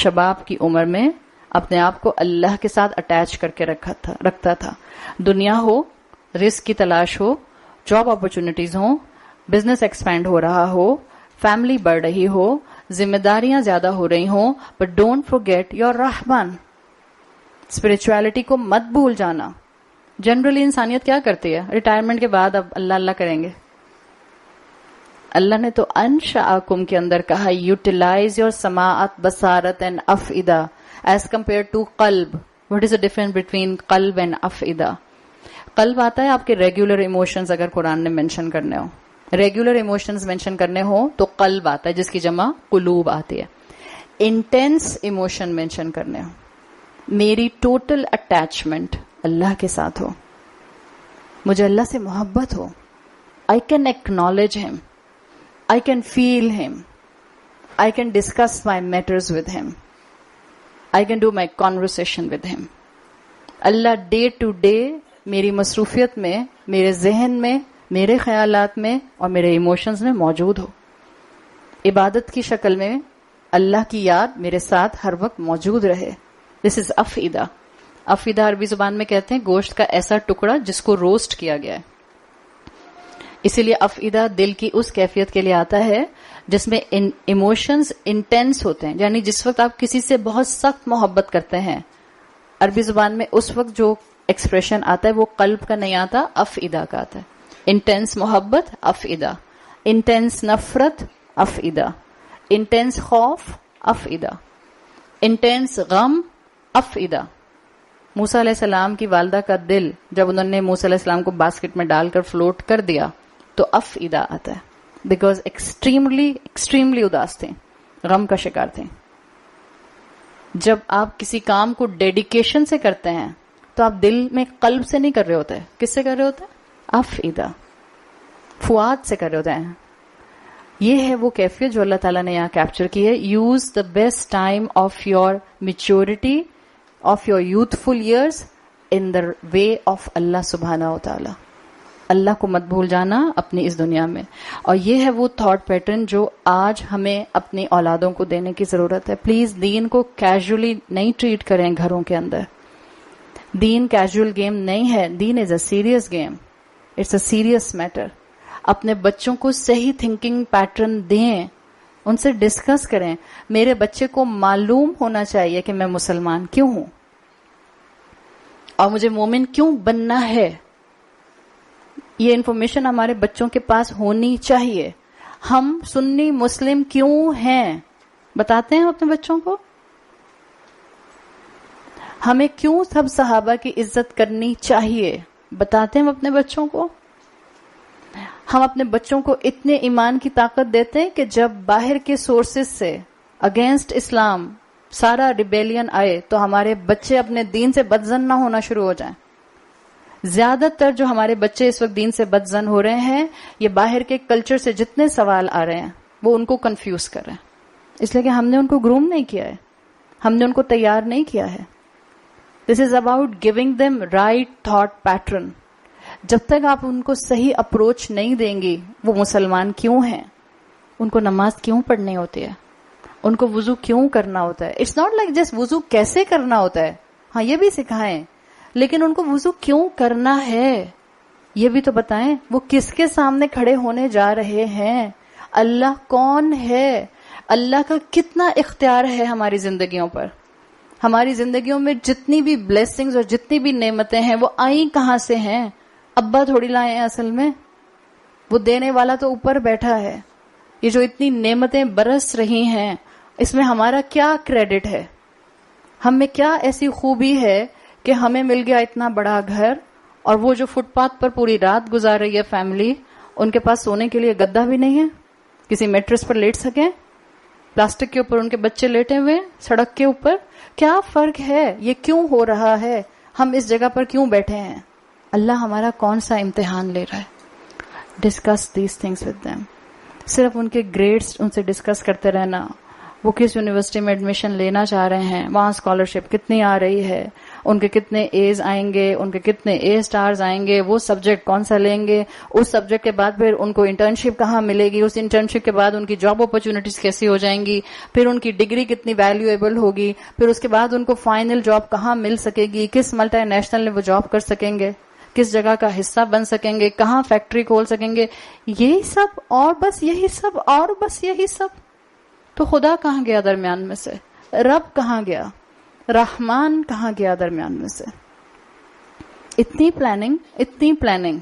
شباب کی عمر میں اپنے آپ کو اللہ کے ساتھ اٹیچ کر کے رکھتا تھا. دنیا ہو, رزق کی تلاش ہو, جاب اپرچونٹیز ہوں, بزنس ایکسپینڈ ہو رہا ہو, فیملی بڑھ رہی ہو, ذمہ داریاں زیادہ ہو رہی ہوں, but don't forget your Rahman. Spirituality کو مت بھول جانا. جنرلی انسانیت کیا کرتی ہے؟ ریٹائرمنٹ کے بعد اب اللہ اللہ کریں گے. اللہ نے تو انشاءکم کے اندر کہا یوٹیلائز یور سماعت بصارت اینڈ افئدہ ایز کمپیئر ٹو قلب. What is the difference between قلب اینڈ افئدہ؟ قلب آتا ہے آپ کے ریگولر ایموشنز اگر قرآن نے مینشن کرنے ہو, ریگولر ایموشنز مینشن کرنے ہو تو قلب آتا ہے, جس کی جمع قلوب آتی ہے. انٹینس ایموشن مینشن کرنے ہو, میری ٹوٹل اٹیچمنٹ اللہ کے ساتھ ہو, مجھے اللہ سے محبت ہو, آئی کین ایکنالج ہم, I can feel him. I can discuss my matters with him. I can do my conversation with him. Allah day to day میری مصروفیت میں, میرے ذہن میں, میرے خیالات میں اور میرے ایموشنز میں موجود ہو. عبادت کی شکل میں اللہ کی یاد میرے ساتھ ہر وقت موجود رہے. This is افئدہ. افئدہ عربی زبان میں کہتے ہیں گوشت کا ایسا ٹکڑا جس کو روسٹ کیا گیا ہے. اسی لیے افئدہ دل کی اس کیفیت کے لیے آتا ہے جس میں ایموشنز انٹینس ہوتے ہیں. یعنی جس وقت آپ کسی سے بہت سخت محبت کرتے ہیں, عربی زبان میں اس وقت جو ایکسپریشن آتا ہے وہ قلب کا نہیں آتا, افئدہ کا آتا ہے. انٹینس محبت افئدہ, انٹینس نفرت افئدہ, انٹینس خوف افئدہ, انٹینس غم افئدہ. موسیٰ علیہ السلام کی والدہ کا دل جب انہوں نے موسیٰ علیہ السلام کو باسکٹ میں ڈال کر فلوٹ کر دیا تو افئدہ آتا ہے, بیکاز ایکسٹریملی اداس تھے, غم کا شکار تھے. جب آپ کسی کام کو ڈیڈیکیشن سے کرتے ہیں تو آپ دل میں قلب سے نہیں کر رہے ہوتے. کس سے کر رہے ہوتے ہیں؟ افئدہ, فؤاد سے کر رہے ہوتے ہیں. یہ ہے وہ کیفیت جو اللہ تعالیٰ نے یہاں کیپچر کی ہے. Use the best time of your maturity, of your youthful years in the way of اللہ سبحانہ و تعالیٰ. اللہ کو مت بھول جانا اپنی اس دنیا میں. اور یہ ہے وہ تھاٹ پیٹرن جو آج ہمیں اپنی اولادوں کو دینے کی ضرورت ہے. پلیز دین کو کیجولی نہیں ٹریٹ کریں گھروں کے اندر. دین کیجول گیم نہیں ہے, then is a serious game, it's a serious matter. اپنے بچوں کو صحیح تھنکنگ پیٹرن دیں, ان سے ڈسکس کریں. میرے بچے کو معلوم ہونا چاہیے کہ میں مسلمان کیوں ہوں اور مجھے مومن کیوں بننا ہے. یہ انفارمیشن ہمارے بچوں کے پاس ہونی چاہیے. ہم سنی مسلم کیوں ہیں بتاتے ہیں اپنے بچوں کو. ہمیں کیوں سب صحابہ کی عزت کرنی چاہیے بتاتے ہیں اپنے بچوں کو. ہم اپنے بچوں کو اتنے ایمان کی طاقت دیتے ہیں کہ جب باہر کے سورسز سے اگینسٹ اسلام سارا ریبیلین آئے تو ہمارے بچے اپنے دین سے بدظن نہ ہونا شروع ہو جائیں. زیادہ تر جو ہمارے بچے اس وقت دین سے بدظن ہو رہے ہیں, یہ باہر کے کلچر سے جتنے سوال آ رہے ہیں وہ ان کو کنفیوز کر رہے ہیں, اس لیے کہ ہم نے ان کو گروم نہیں کیا ہے, ہم نے ان کو تیار نہیں کیا ہے. This is about giving them right thought pattern. جب تک آپ ان کو صحیح اپروچ نہیں دیں گی, وہ مسلمان کیوں ہیں, ان کو نماز کیوں پڑھنی ہوتی ہے, ان کو وضو کیوں کرنا ہوتا ہے. اٹس ناٹ لائک جسٹ وضو کیسے کرنا ہوتا ہے, ہاں یہ بھی سکھائیں, لیکن ان کو وضو کیوں کرنا ہے یہ بھی تو بتائیں. وہ کس کے سامنے کھڑے ہونے جا رہے ہیں, اللہ کون ہے, اللہ کا کتنا اختیار ہے ہماری زندگیوں پر. ہماری زندگیوں میں جتنی بھی بلیسنگز اور جتنی بھی نعمتیں ہیں وہ آئیں کہاں سے ہیں؟ ابا تھوڑی لائے ہیں, اصل میں وہ دینے والا تو اوپر بیٹھا ہے. یہ جو اتنی نعمتیں برس رہی ہیں اس میں ہمارا کیا کریڈٹ ہے؟ ہم میں کیا ایسی خوبی ہے کہ ہمیں مل گیا اتنا بڑا گھر, اور وہ جو فٹ پاتھ پر پوری رات گزار رہی ہے فیملی, ان کے پاس سونے کے لیے گدا بھی نہیں ہے, کسی میٹرس پر لیٹ سکیں, پلاسٹک کے اوپر ان کے بچے لیٹے ہوئے سڑک کے اوپر. کیا فرق ہے؟ یہ کیوں ہو رہا ہے؟ ہم اس جگہ پر کیوں بیٹھے ہیں؟ اللہ ہمارا کون سا امتحان لے رہا ہے؟ Discuss these things with them. صرف ان کے گریڈز ان سے ڈسکس کرتے رہنا, وہ کس یونیورسٹی میں ایڈمیشن لینا چاہ رہے ہیں, وہاں اسکالرشپ کتنی آ رہی ہے, ان کے کتنے A's آئیں گے, ان کے کتنے A سٹارز آئیں گے, وہ سبجیکٹ کون سا لیں گے, اس سبجیکٹ کے بعد پھر ان کو انٹرنشپ کہاں ملے گی, اس انٹرنشپ کے بعد ان کی جاب اپرچونٹیز کیسی ہو جائیں گی, پھر ان کی ڈگری کتنی ویلیویبل ہوگی, پھر اس کے بعد ان کو فائنل جاب کہاں مل سکے گی, کس ملٹی نیشنل میں وہ جاب کر سکیں گے, کس جگہ کا حصہ بن سکیں گے, کہاں فیکٹری کھول سکیں گے, یہی سب اور بس یہی سب اور بس یہی سب. تو خدا کہاں گیا درمیان میں سے, رب کہاں گیا, رحمان کہاں گیا درمیان میں سے. اتنی پلاننگ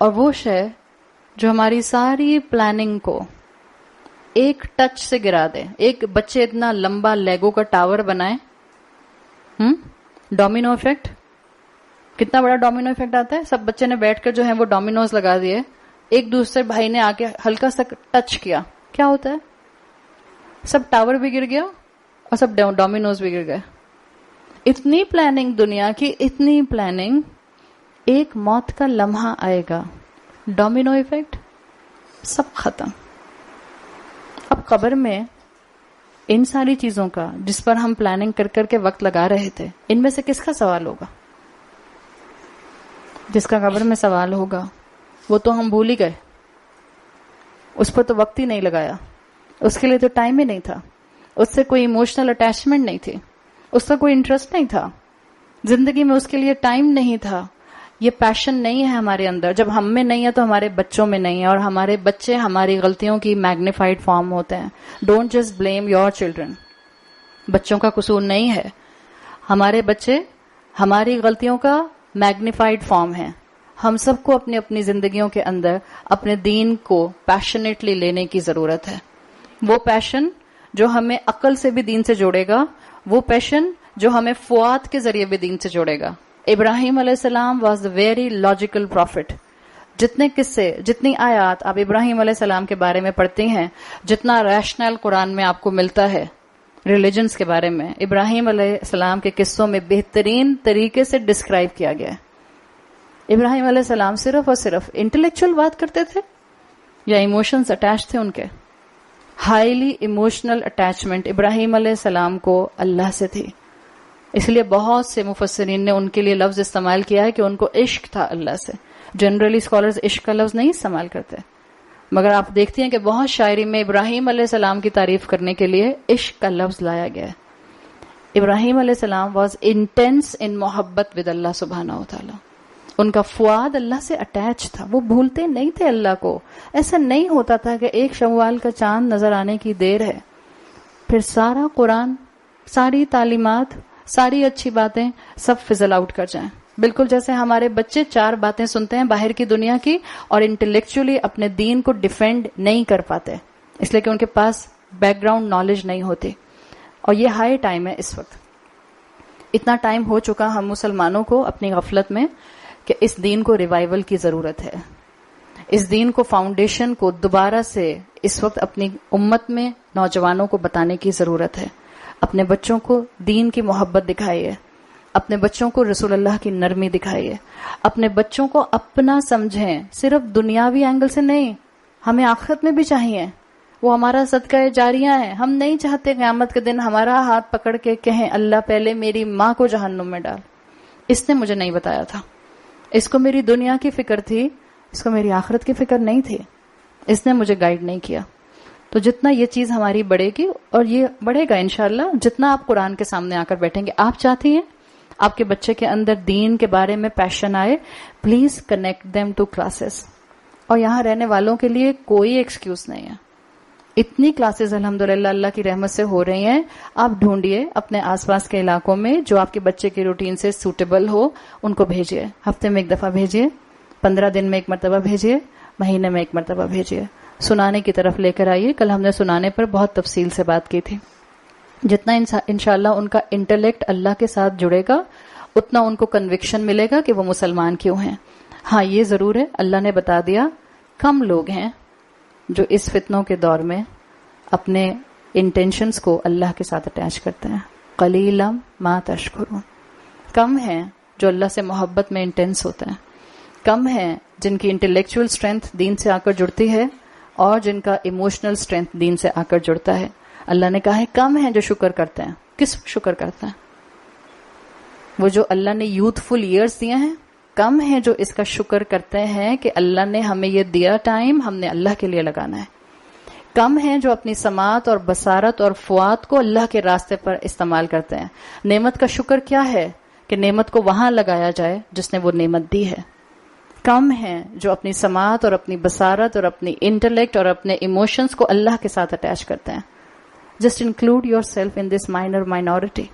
اور وہ شے جو ہماری ساری پلاننگ کو ایک ٹچ سے گرا دے. ایک بچے اتنا لمبا لیگو کا ٹاور بنائے, ڈومینو افیکٹ, کتنا بڑا ڈومینو افیکٹ آتا ہے. سب بچے نے بیٹھ کر جو ہے وہ ڈومینوز لگا دیے, ایک دوسرے بھائی نے آ کے ہلکا سا ٹچ کیا, کیا ہوتا ہے, سب ٹاور بھی گر گیا اور سب ڈومینوز بھی گر گئے. اتنی پلاننگ دنیا کی, اتنی پلاننگ, ایک موت کا لمحہ آئے گا, ڈومینو ایفیکٹ, سب ختم. اب قبر میں ان ساری چیزوں کا جس پر ہم پلاننگ کر کر کے وقت لگا رہے تھے, ان میں سے کس کا سوال ہوگا؟ جس کا قبر میں سوال ہوگا وہ تو ہم بھول ہی گئے, اس پر تو وقت ہی نہیں لگایا, اس کے لیے تو ٹائم ہی نہیں تھا, اس سے کوئی ایموشنل اٹیچمنٹ نہیں تھی, اس کا کوئی انٹرسٹ نہیں تھا, زندگی میں اس کے لیے ٹائم نہیں تھا, یہ پیشن نہیں ہے ہمارے اندر. جب ہم میں نہیں ہے تو ہمارے بچوں میں نہیں ہے, اور ہمارے بچے ہماری غلطیوں کی میگنیفائڈ فارم ہوتے ہیں. Don't just blame your children, بچوں کا قصور نہیں ہے, ہمارے بچے ہماری غلطیوں کا میگنیفائڈ فارم ہیں. ہم سب کو اپنی اپنی زندگیوں کے اندر اپنے دین کو پیشنیٹلی لینے کی ضرورت ہے. وہ پیشن جو ہمیں عقل سے بھی دین سے جوڑے گا, وہ پیشن جو ہمیں فؤاد کے ذریعے بھی دین سے جوڑے گا. ابراہیم علیہ السلام was the very logical prophet. جتنے قصے, جتنی آیات آپ ابراہیم علیہ السلام کے بارے میں پڑھتے ہیں, جتنا ریشنل قرآن میں آپ کو ملتا ہے ریلیجنز کے بارے میں, ابراہیم علیہ السلام کے قصوں میں بہترین طریقے سے ڈسکرائب کیا گیا ہے. ابراہیم علیہ السلام صرف اور صرف انٹلیکچوئل بات کرتے تھے یا ایموشنز اٹیچ تھے ان کے؟ ہائیلی ایموشنل اٹیچمنٹ ابراہیم علیہ السلام کو اللہ سے تھی. اس لیے بہت سے مفسرین نے ان کے لیے لفظ استعمال کیا ہے کہ ان کو عشق تھا اللہ سے. جنرلی اسکالرز عشق کا لفظ نہیں استعمال کرتے, مگر آپ دیکھتی ہیں کہ بہت شاعری میں ابراہیم علیہ السلام کی تعریف کرنے کے لیے عشق کا لفظ لایا گیا ہے. ابراہیم علیہ السلام واز انٹینس ان محبت ود اللہ سبحانہ و تعالی. ان کا فؤاد اللہ سے اٹیچ تھا, وہ بھولتے نہیں تھے اللہ کو. ایسا نہیں ہوتا تھا کہ ایک شوال کا چاند نظر آنے کی دیر ہے, پھر سارا قرآن, ساری تعلیمات, ساری اچھی باتیں سب فضل آؤٹ کر جائیں. بالکل جیسے ہمارے بچے 4 باتیں سنتے ہیں باہر کی دنیا کی اور انٹلیکچولی اپنے دین کو ڈیفینڈ نہیں کر پاتے, اس لیے کہ ان کے پاس بیک گراؤنڈ نالج نہیں ہوتی. اور یہ ہائی ٹائم ہے اس وقت. اتنا ٹائم ہو چکا ہم مسلمانوں کو اپنی غفلت میں کہ اس دین کو ریوائول کی ضرورت ہے. اس دین کو, فاؤنڈیشن کو دوبارہ سے اس وقت اپنی امت میں نوجوانوں کو بتانے کی ضرورت ہے. اپنے بچوں کو دین کی محبت دکھائیے, اپنے بچوں کو رسول اللہ کی نرمی دکھائیے, اپنے بچوں کو اپنا سمجھیں, صرف دنیاوی اینگل سے نہیں, ہمیں آخرت میں بھی چاہیے. وہ ہمارا صدقہ جاریہ ہے. ہم نہیں چاہتے قیامت کے دن ہمارا ہاتھ پکڑ کے کہیں اللہ پہلے میری ماں کو جہنم میں ڈال, اس نے مجھے نہیں بتایا تھا, اس کو میری دنیا کی فکر تھی, اس کو میری آخرت کی فکر نہیں تھی, اس نے مجھے گائیڈ نہیں کیا. تو جتنا یہ چیز ہماری بڑھے گی, اور یہ بڑھے گا انشاءاللہ جتنا آپ قرآن کے سامنے آ کر بیٹھیں گے. آپ چاہتی ہیں آپ کے بچے کے اندر دین کے بارے میں پیشن آئے, please connect them to classes. اور یہاں رہنے والوں کے لیے کوئی ایکسکیوز نہیں ہے. اتنی کلاسز الحمدللہ اللہ کی رحمت سے ہو رہی ہیں. آپ ڈھونڈیے اپنے آس پاس کے علاقوں میں جو آپ کے بچے کے روٹین سے سوٹیبل ہو, ان کو بھیجیے. ہفتے میں 1 دفعہ بھیجیے, 15 دن میں 1 مرتبہ بھیجیے, مہینے میں 1 مرتبہ بھیجیے. سنانے کی طرف لے کر آئیے. کل ہم نے سنانے پر بہت تفصیل سے بات کی تھی. جتنا انشاءاللہ ان کا انٹلیکٹ اللہ کے ساتھ جڑے گا, اتنا ان کو کنوکشن ملے گا کہ وہ مسلمان کیوں ہیں. ہاں یہ ضرور ہے, اللہ نے بتا دیا, کم لوگ ہیں جو اس فتنوں کے دور میں اپنے انٹینشنز کو اللہ کے ساتھ اٹیچ کرتے ہیں. قلیلا ما تشکرون. کم ہیں جو اللہ سے محبت میں انٹینس ہوتے ہیں, کم ہیں جن کی انٹلیکچوئل اسٹرینتھ دین سے آ کر جڑتی ہے اور جن کا ایموشنل اسٹرینتھ دین سے آ کر جڑتا ہے. اللہ نے کہا ہے کم ہیں جو شکر کرتے ہیں. کس شکر کرتے ہیں؟ وہ جو اللہ نے یوتھفل ایئرز دیے ہیں، کم ہیں جو اس کا شکر کرتے ہیں کہ اللہ نے ہمیں یہ دیا ٹائم، ہم نے اللہ کے لیے لگانا ہے. کم ہیں جو اپنی سماعت اور بصارت اور فؤاد کو اللہ کے راستے پر استعمال کرتے ہیں. نعمت کا شکر کیا ہے؟ کہ نعمت کو وہاں لگایا جائے جس نے وہ نعمت دی ہے. کم ہیں جو اپنی سماعت اور اپنی بصارت اور اپنی انٹلیکٹ اور اپنے ایموشنز کو اللہ کے ساتھ اٹیچ کرتے ہیں. Just include your self in this minor minority.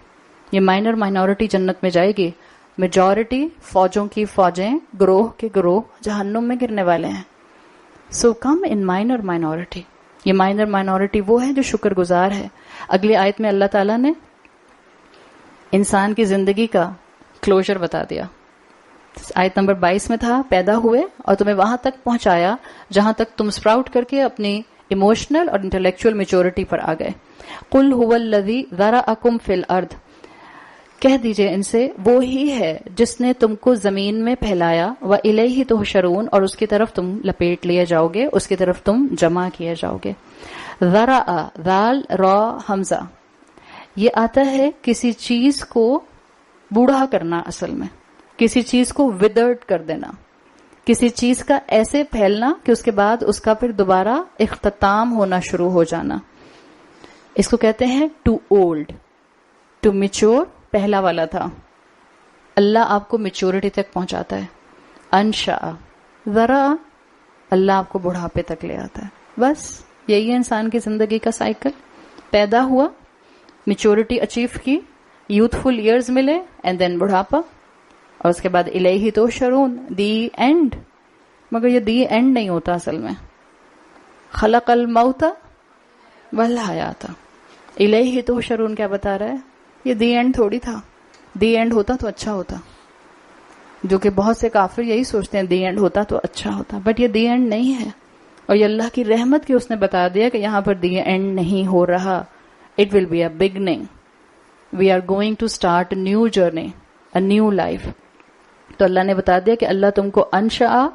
یہ مائنر مائنورٹی جنت میں جائے گی، میجورٹی فوجوں کی فوجیں، گروہ کے گروہ جہنم میں گرنے والے ہیں. سو کم ان مائنر مائنورٹی. یہ مائنر مائنورٹی وہ ہے جو شکر گزار ہے. اگلی آیت میں اللہ تعالیٰ نے انسان کی زندگی کا کلوزر بتا دیا. آیت نمبر 22 میں تھا، پیدا ہوئے اور تمہیں وہاں تک پہنچایا جہاں تک تم سپراؤٹ کر کے اپنی ایموشنل اور انٹلیکچوئل میچورٹی پر آ گئے. قل هو الذی ذرأکم فی الارض، کہہ دیجئے ان سے وہی ہے جس نے تم کو زمین میں پھیلایا، وإلیہ تحشرون، اور اس کی طرف تم لپیٹ لیے جاؤ گے، اس کی طرف تم جمع کیے جاؤ گے. ذرأ، ذال را حمزہ، یہ آتا ہے کسی چیز کو بوڑھا کرنا، اصل میں کسی چیز کو ودرڈ کر دینا، کسی چیز کا ایسے پھیلنا کہ اس کے بعد اس کا پھر دوبارہ اختتام ہونا شروع ہو جانا. اس کو کہتے ہیں ٹو اولڈ، ٹو میچور پہلا والا تھا. اللہ آپ کو میچورٹی تک پہنچاتا ہے. انشا، ذرا اللہ آپ کو بڑھاپے تک لے آتا ہے. بس یہی ہے انسان کی زندگی کا سائیکل. پیدا ہوا، میچورٹی اچیو کی، یوتھفل ایئرز ملے، اینڈ دین بڑھاپا، اور اس کے بعد الیہ تحشرون، دی اینڈ. مگر یہ دی اینڈ نہیں ہوتا اصل میں. خلق الموت والحیات، الیہ تحشرون کیا بتا رہا ہے؟ یہ دی اینڈ تھوڑی تھا. دی اینڈ ہوتا تو اچھا ہوتا، جو کہ بہت سے کافر یہی سوچتے ہیں دی اینڈ ہوتا تو اچھا ہوتا، بٹ یہ دی اینڈ نہیں ہے. اور یہ اللہ کی رحمت کی اس نے بتا دیا کہ یہاں پر دی اینڈ نہیں ہو رہا. It will be a beginning. We are going to start a new journey, a new life. تو اللہ نے بتا دیا کہ اللہ تم کو انشاء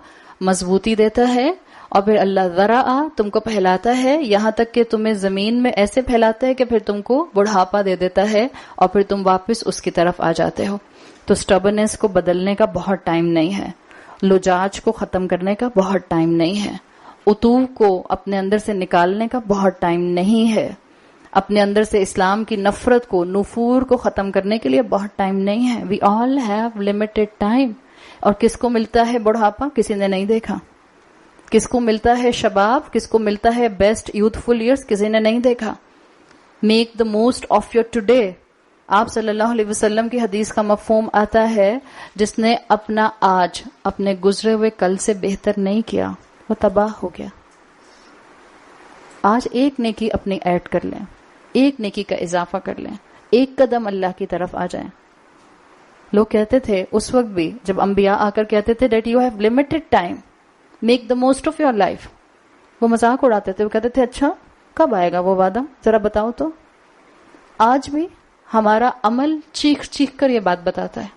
مضبوطی دیتا ہے، اور پھر اللہ ذرا تم کو پھیلاتا ہے یہاں تک کہ تمہیں زمین میں ایسے پھیلاتا ہے کہ پھر تم کو بڑھاپا دے دیتا ہے، اور پھر تم واپس اس کی طرف آ جاتے ہو. تو سٹبرنس کو بدلنے کا بہت ٹائم نہیں ہے، لجاج کو ختم کرنے کا بہت ٹائم نہیں ہے، عتو کو اپنے اندر سے نکالنے کا بہت ٹائم نہیں ہے، اپنے اندر سے اسلام کی نفرت کو، نفور کو ختم کرنے کے لیے بہت ٹائم نہیں ہے. وی آل ہیو لمیٹڈ ٹائم. اور کس کو ملتا ہے بڑھاپا؟ کسی نے نہیں دیکھا. کس کو ملتا ہے شباب؟ کس کو ملتا ہے بیسٹ یوتھفل ایئرس؟ کسی نے نہیں دیکھا. Make the most of your today. آپ صلی اللہ علیہ وسلم کی حدیث کا مفہوم آتا ہے جس نے اپنا آج اپنے گزرے ہوئے کل سے بہتر نہیں کیا، وہ تباہ ہو گیا. آج ایک نیکی اپنی ایڈ کر لیں، ایک نیکی کا اضافہ کر لیں، ایک قدم اللہ کی طرف آ جائیں. لوگ کہتے تھے اس وقت بھی جب انبیاء آ کر کہتے تھے that you have limited time, make the most of your life, وہ مذاق اڑاتے تھے. وہ کہتے تھے اچھا کب آئے گا وہ وعدہ، ذرا بتاؤ تو. آج بھی ہمارا عمل چیخ چیخ کر یہ بات بتاتا ہے.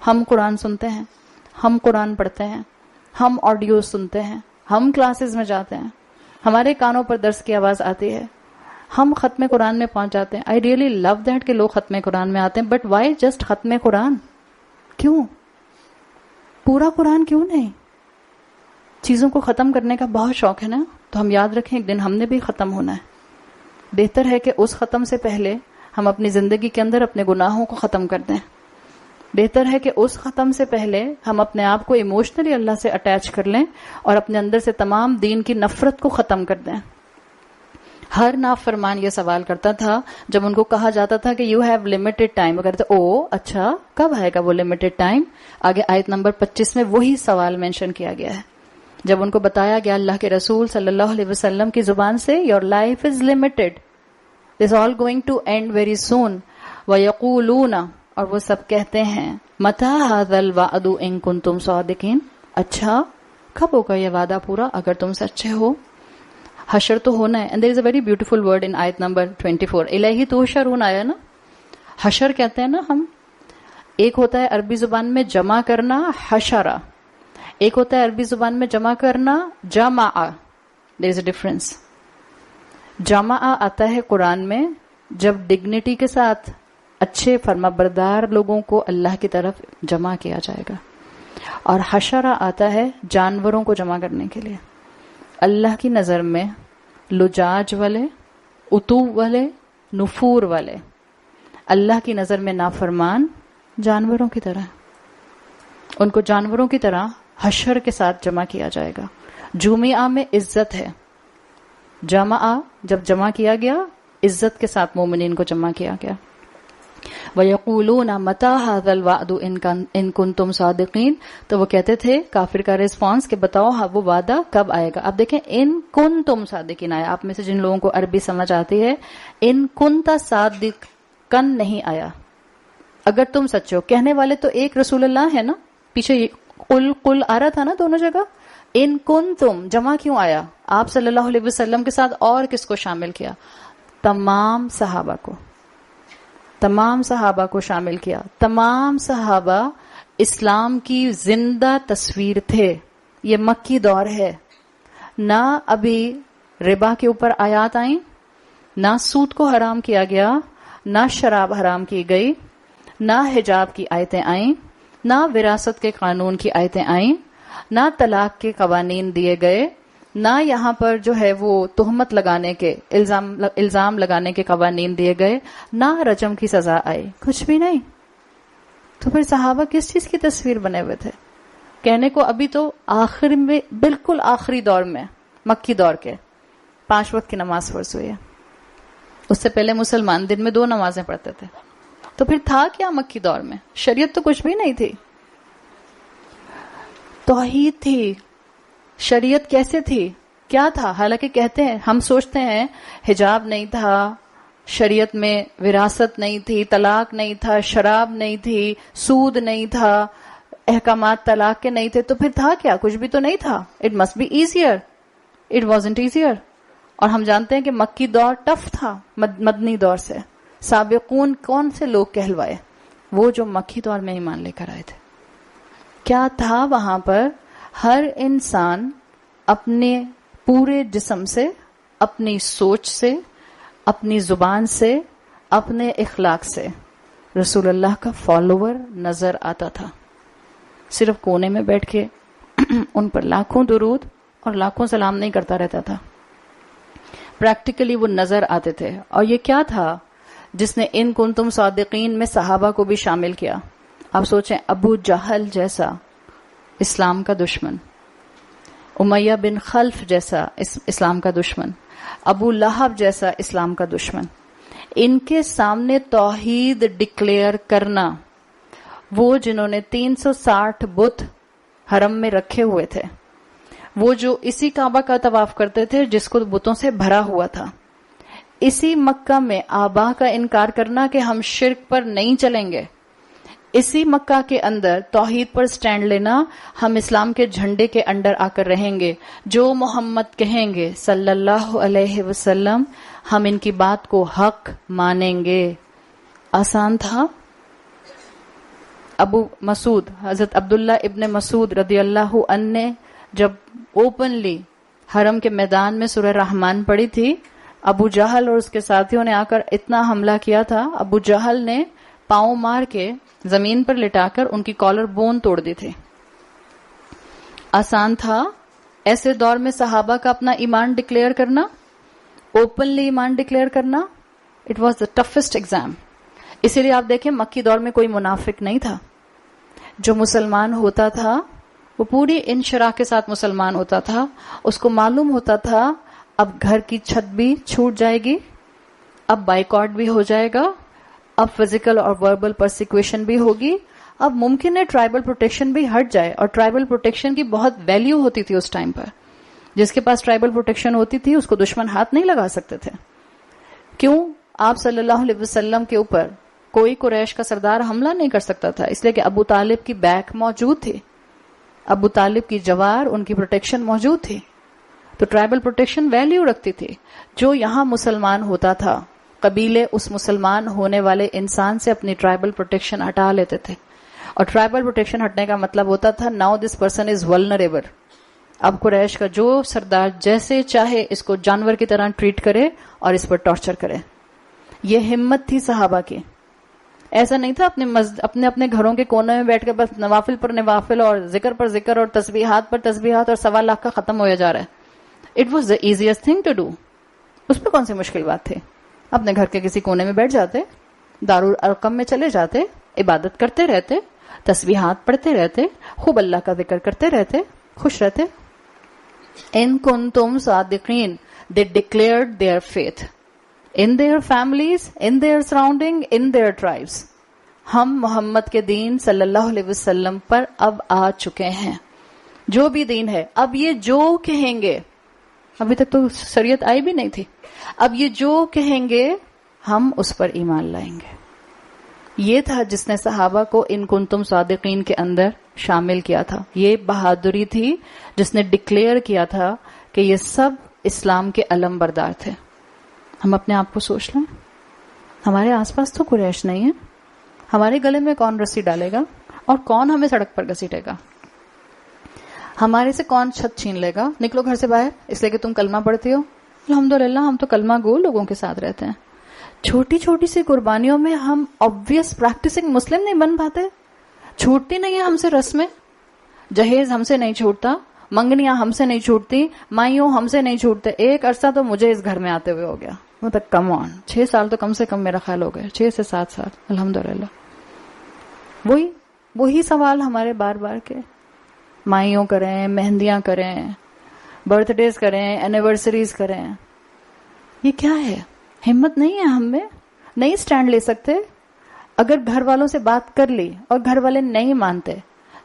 ہم قرآن سنتے ہیں، ہم قرآن پڑھتے ہیں، ہم آڈیو سنتے ہیں، ہم کلاسز میں جاتے ہیں، ہمارے کانوں پر درس کی آواز آتی ہے، ہم ختم قرآن میں پہنچ جاتے ہیں. آئی ریئلی لو دیٹ کہ لوگ ختم قرآن میں آتے ہیں، بٹ وائی جسٹ ختم قرآن؟ کیوں پورا قرآن کیوں نہیں؟ چیزوں کو ختم کرنے کا بہت شوق ہے نا، تو ہم یاد رکھیں ایک دن ہم نے بھی ختم ہونا ہے. بہتر ہے کہ اس ختم سے پہلے ہم اپنی زندگی کے اندر اپنے گناہوں کو ختم کر دیں. بہتر ہے کہ اس ختم سے پہلے ہم اپنے آپ کو ایموشنلی اللہ سے اٹیچ کر لیں اور اپنے اندر سے تمام دین کی نفرت کو ختم کر دیں. ہر نافرمان یہ سوال کرتا تھا جب ان کو کہا جاتا تھا کہ یو ہیو لمیٹڈ ٹائم، وہ کہتے او اچھا کب آئے گا وہ لمیٹڈ ٹائم؟ آگے آیت نمبر 25 میں وہی سوال مینشن کیا گیا ہے. جب ان کو بتایا گیا اللہ کے رسول صلی اللہ علیہ وسلم کی زبان سے your life is limited, this all going to end very soon, وَيَقُولُونَ، اور وہ سب کہتے ہیں مَتَى هَذَا الْوَعْدُ إِن كُنتُمْ صَادِقِينَ، اچھا کب ہوگا یہ وعدہ پورا اگر تم سچے ہو. حشر تو ہونا ہے. And there is a very beautiful word in آیت نمبر 24، الیہ تحشرون آیا نا. حشر کہتے ہیں نا ہم، ایک ہوتا ہے عربی زبان میں جمع کرنا حشرہ، ایک ہوتا ہے عربی زبان میں جمع کرنا جمع. دیر از اے ڈفرنس. جمع آتا ہے قرآن میں جب ڈگنیٹی کے ساتھ اچھے فرمانبردار لوگوں کو اللہ کی طرف جمع کیا جائے گا. اور حشرہ آتا ہے جانوروں کو جمع کرنے کے لیے. اللہ کی نظر میں لجاج والے، اتو والے، نفور والے، اللہ کی نظر میں نافرمان جانوروں کی طرح، ان کو جانوروں کی طرح حشر کے ساتھ جمع کیا جائے گا. جمعہ میں عزت ہے، جمعہ جب جمع کیا گیا عزت کے ساتھ مومنین کو جمع کیا گیا. وَيَقُولُونَ مَتَى هَذَا الْوَعْدُ إِن كُنتُمْ صَادِقِينَ. تو وہ کہتے تھے کافر کا ریسپانس کہ بتاؤ وہ وعدہ کب آئے گا. اب دیکھیں ان کنتم صادقین آیا. آپ میں سے جن لوگوں کو عربی سمجھ آتی ہے، ان کنتا صادقن نہیں آیا. اگر تم سچے ہو، کہنے والے تو ایک رسول اللہ ہے نا، پیچھے قل آ رہا تھا نا دونوں جگہ. ان کنتم جمع کیوں آیا؟ آپ صلی اللہ علیہ وسلم کے ساتھ اور کس کو شامل کیا؟ تمام صحابہ کو، تمام صحابہ کو شامل کیا. تمام صحابہ اسلام کی زندہ تصویر تھے. یہ مکی دور ہے، نہ ابھی ربا کے اوپر آیات آئیں، نہ سود کو حرام کیا گیا، نہ شراب حرام کی گئی، نہ حجاب کی آیتیں آئیں، نہ وراثت کے قانون کی آیتیں آئیں، نہ طلاق کے قوانین دیے گئے، نہ یہاں پر جو ہے وہ تہمت لگانے کے الزام لگانے کے قوانین دیے گئے، نہ رجم کی سزا آئی، کچھ بھی نہیں. تو پھر صحابہ کس چیز کی تصویر بنے ہوئے تھے؟ کہنے کو ابھی تو آخر میں، بالکل آخری دور میں، مکی دور کے 5 وقت کی نماز فرض ہوئی ہے. اس سے پہلے مسلمان دن میں 2 نمازیں پڑھتے تھے. تو پھر تھا کیا مکی دور میں؟ شریعت تو کچھ بھی نہیں تھی. توحید تھی. شریعت کیسے تھی؟ کیا تھا؟ حالانکہ کہتے ہیں، ہم سوچتے ہیں حجاب نہیں تھا، شریعت میں وراثت نہیں تھی، طلاق نہیں تھا، شراب نہیں تھی، سود نہیں تھا، احکامات طلاق کے نہیں تھے. تو پھر تھا کیا؟ کچھ بھی تو نہیں تھا. It must be easier. It wasn't easier. اور ہم جانتے ہیں کہ مکی دور ٹف تھا مدنی دور سے. سابقون کون سے لوگ کہلوائے؟ وہ جو مکی دور میں ایمان لے کر آئے تھے. کیا تھا وہاں پر؟ ہر انسان اپنے پورے جسم سے، اپنی سوچ سے، اپنی زبان سے، اپنے اخلاق سے رسول اللہ کا فالوور نظر آتا تھا. صرف کونے میں بیٹھ کے ان پر لاکھوں درود اور لاکھوں سلام نہیں کرتا رہتا تھا. پریکٹیکلی وہ نظر آتے تھے. اور یہ کیا تھا جس نے ان کنتم صادقین میں صحابہ کو بھی شامل کیا؟ آپ سوچیں، ابو جہل جیسا اسلام کا دشمن، امیہ بن خلف جیسا اسلام کا دشمن، ابو لہب جیسا اسلام کا دشمن، ان کے سامنے توحید ڈکلیئر کرنا، وہ جنہوں نے 360 بت حرم میں رکھے ہوئے تھے، وہ جو اسی کعبہ کا طواف کرتے تھے جس کو بتوں سے بھرا ہوا تھا، اسی مکہ میں آبا کا انکار کرنا کہ ہم شرک پر نہیں چلیں گے، اسی مکہ کے اندر توحید پر سٹینڈ لینا، ہم اسلام کے جھنڈے کے انڈر آ کر رہیں گے، جو محمد کہیں گے صلی اللہ علیہ وسلم ہم ان کی بات کو حق مانیں گے. آسان تھا؟ ابو مسعود، حضرت عبداللہ ابن مسعود رضی اللہ عنہ نے جب اوپنلی حرم کے میدان میں سورہ رحمان پڑھی تھی، ابو جہل اور اس کے ساتھیوں نے آ کر اتنا حملہ کیا تھا. ابو جہل نے پاؤں مار کے زمین پر لٹا کر ان کی کالر بون توڑ دی تھی. آسان تھا ایسے دور میں صحابہ کا اپنا ایمان ڈکلیئر کرنا، اوپنلی ایمان ڈکلیئر کرنا؟ It was the toughest exam. اسی لیے آپ دیکھیں مکی دور میں کوئی منافق نہیں تھا. جو مسلمان ہوتا تھا وہ پوری انشراح کے ساتھ مسلمان ہوتا تھا. اس کو معلوم ہوتا تھا اب گھر کی چھت بھی چھوٹ جائے گی، اب بائیکاٹ بھی ہو جائے گا، اب فزیکل اور وربل پرسیکویشن بھی ہوگی، اب ممکن ہے ٹرائبل پروٹیکشن بھی ہٹ جائے. اور ٹرائبل پروٹیکشن کی بہت ویلیو ہوتی تھی اس ٹائم پر. جس کے پاس ٹرائبل پروٹیکشن ہوتی تھی اس کو دشمن ہاتھ نہیں لگا سکتے تھے. کیوں؟ آپ صلی اللہ علیہ وسلم کے اوپر کوئی قریش کا سردار حملہ نہیں کر سکتا تھا، اس لیے کہ ابو طالب کی بیک موجود تھی، ابو طالب کی جوار، ان کی پروٹیکشن موجود تھی. تو ٹرائبل پروٹیکشن ویلیو رکھتی تھی. جو یہاں مسلمان ہوتا تھا قبیلے اس مسلمان ہونے والے انسان سے اپنی ٹرائبل پروٹیکشن ہٹا لیتے تھے. اور ٹرائبل پروٹیکشن ہٹنے کا مطلب ہوتا تھا now this person is vulnerable. اب قریش کا جو سردار جیسے چاہے اس کو جانور کی طرح ٹریٹ کرے اور اس پر ٹارچر کرے. یہ ہمت تھی صحابہ کی. ایسا نہیں تھا اپنے اپنے گھروں کے کونے میں بیٹھ کے بس نوافل پر نوافل اور ذکر پر ذکر اور تسبیحات پر تسبیحات اور 1.25 لاکھ کا ختم ہویا جا رہا ہے. It was the easiest thing to do. اس پہ کون سی مشکل بات تھی؟ اپنے گھر کے کسی کونے میں بیٹھ جاتے, دارالارقم میں چلے جاتے, عبادت کرتے رہتے, تسبیحات پڑھتے رہتے, خوب اللہ کا ذکر کرتے رہتے, خوش رہتے. ان کنتم صادقین, they declared their faith in their families, in their surrounding, in their tribes. ہم محمد کے دین صلی اللہ علیہ وسلم پر اب آ چکے ہیں. جو بھی دین ہے, اب یہ جو کہیں گے, ابھی تک تو شریعت آئی بھی نہیں تھی, اب یہ جو کہیں گے ہم اس پر ایمان لائیں گے. یہ تھا جس نے صحابہ کو ان کنتم صادقین کے اندر شامل کیا تھا. یہ بہادری تھی جس نے ڈکلیئر کیا تھا کہ یہ سب اسلام کے علم بردار تھے. ہم اپنے آپ کو سوچ لیں, ہمارے آس پاس تو قریش نہیں ہے, ہمارے گلے میں کون رسی ڈالے گا اور کون ہمیں سڑک پر گھسیٹے گا؟ ہمارے سے کون چھت چھین لے گا؟ نکلو گھر سے باہر اس لیے کہ تم کلمہ پڑھتی ہو. الحمدللہ ہم تو کلمہ گو لوگوں کے ساتھ رہتے ہیں. چھوٹی چھوٹی سی قربانیوں میں ہم obvious practicing مسلم نہیں بن پاتے. چھوٹتی نہیں ہے ہم سے رسمیں, جہیز ہم سے نہیں چھوٹتا, منگنیاں ہم سے نہیں چھوٹتی, مائیوں ہم سے نہیں چھوٹتے. ایک عرصہ تو مجھے اس گھر میں آتے ہوئے ہو گیا, مطلب کم آن 6 سال تو کم سے کم میرا خیال ہو گیا, 6 سے 7 سال الحمدللہ. وہی سوال ہمارے بار بار کے, مائیوں کریں, مہندیاں کریں, برتھ ڈیز کریں, اینیورسریز کریں. یہ کیا ہے؟ ہمت نہیں ہے ہم میں, نہیں سٹینڈ لے سکتے. اگر گھر والوں سے بات کر لی اور گھر والے نہیں مانتے,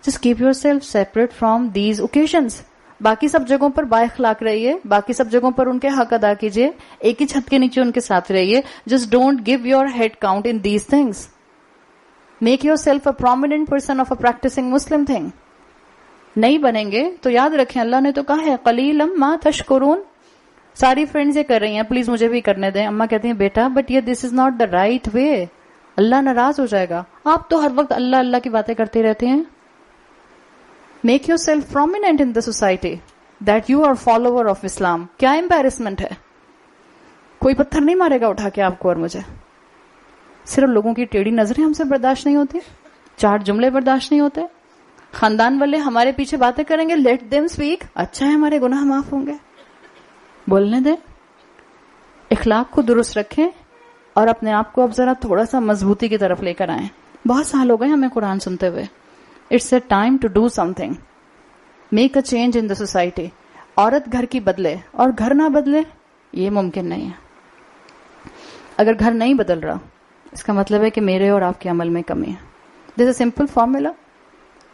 just keep yourself separate from these occasions. باقی سب جگہوں پر با اخلاق رہیے, باقی سب جگہوں پر ان کے حق ادا کیجیے, ایک ہی چھت کے نیچے ان کے ساتھ رہیے. just don't give your head count in these things. make yourself a prominent person of a practicing Muslim thing. نہیں بنیں گے تو یاد رکھیں, اللہ نے تو کہا ہے قلیلا ما تشکرون. ساری فرینڈز یہ کر رہی ہیں, پلیز مجھے بھی کرنے دیں. اماں کہتی ہیں بیٹا بٹ یہ دس is not the right way, اللہ ناراض ہو جائے گا. آپ تو ہر وقت اللہ اللہ کی باتیں کرتے رہتے ہیں. Make yourself prominent in the society that you are follower of Islam. کیا امبیرسمنٹ ہے؟ کوئی پتھر نہیں مارے گا اٹھا کے آپ کو اور مجھے. صرف لوگوں کی ٹیڑھی نظریں ہم سے برداشت نہیں ہوتی, 4 جملے برداشت نہیں ہوتے. خاندان والے ہمارے پیچھے باتیں کریں گے, لیٹ دیم اسپیک. اچھا ہے ہمارے گناہ معاف ہوں گے, بولنے دیں. اخلاق کو درست رکھیں اور اپنے آپ کو اب ذرا تھوڑا سا مضبوطی کی طرف لے کر آئیں. بہت سال ہو گئے ہمیں قرآن سنتے ہوئے. It's a time to do something, make a change in the society. عورت گھر کی بدلے اور گھر نہ بدلے, یہ ممکن نہیں ہے. اگر گھر نہیں بدل رہا اس کا مطلب ہے کہ میرے اور آپ کے عمل میں کمی ہے. دس اے سمپل فارمولا.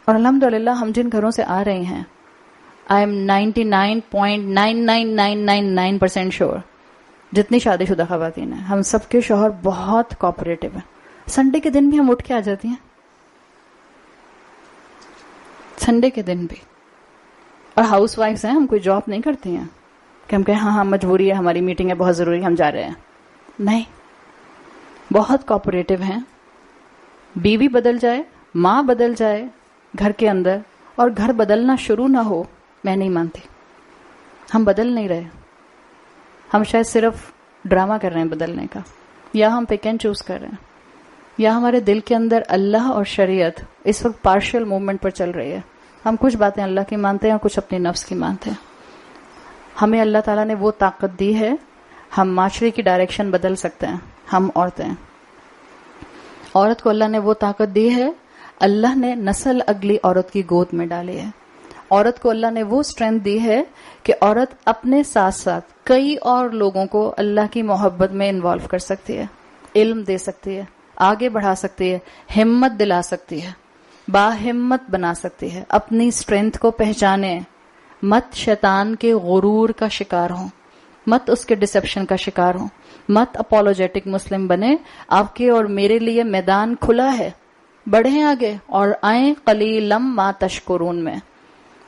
اور الحمدللہ ہم جن گھروں سے آ رہے ہیں, آئی ایم 99.99999% شیور, جتنی شادی شدہ خواتین ہیں ہم سب کے شوہر بہت کوآپریٹو ہیں. سنڈے کے دن بھی ہم اٹھ کے آ جاتی ہیں, سنڈے کے دن بھی. اور ہاؤس وائفز ہیں, ہم کوئی جاب نہیں کرتی ہیں کہ ہم کہیں ہاں مجبوری ہے, ہماری میٹنگ ہے, بہت ضروری, ہم جا رہے ہیں. نہیں, بہت کوآپریٹو ہیں. بیوی بدل جائے, ماں بدل جائے گھر کے اندر اور گھر بدلنا شروع نہ ہو, میں نہیں مانتی. ہم بدل نہیں رہے, ہم شاید صرف ڈرامہ کر رہے ہیں بدلنے کا, یا ہم پک اینڈ چوز کر رہے ہیں, یا ہمارے دل کے اندر اللہ اور شریعت اس وقت پارشل موومنٹ پر چل رہی ہے. ہم کچھ باتیں اللہ کی مانتے ہیں اور کچھ اپنی نفس کی مانتے ہیں. ہمیں اللہ تعالیٰ نے وہ طاقت دی ہے, ہم معاشرے کی ڈائریکشن بدل سکتے ہیں. ہم عورتیں, عورت کو اللہ نے وہ طاقت دی ہے, اللہ نے نسل اگلی عورت کی گود میں ڈالی ہے. عورت کو اللہ نے وہ اسٹرینتھ دی ہے کہ عورت اپنے ساتھ ساتھ کئی اور لوگوں کو اللہ کی محبت میں انوالو کر سکتی ہے, علم دے سکتی ہے, آگے بڑھا سکتی ہے, ہمت دلا سکتی ہے, باہمت بنا سکتی ہے. اپنی اسٹرینتھ کو پہچانے, مت شیطان کے غرور کا شکار ہوں, مت اس کے ڈسپشن کا شکار ہوں, مت اپولوجیٹک مسلم بنے. آپ کے اور میرے لیے میدان کھلا ہے, بڑھیں آگے اور آئیں قلیلم ما تشکرون میں.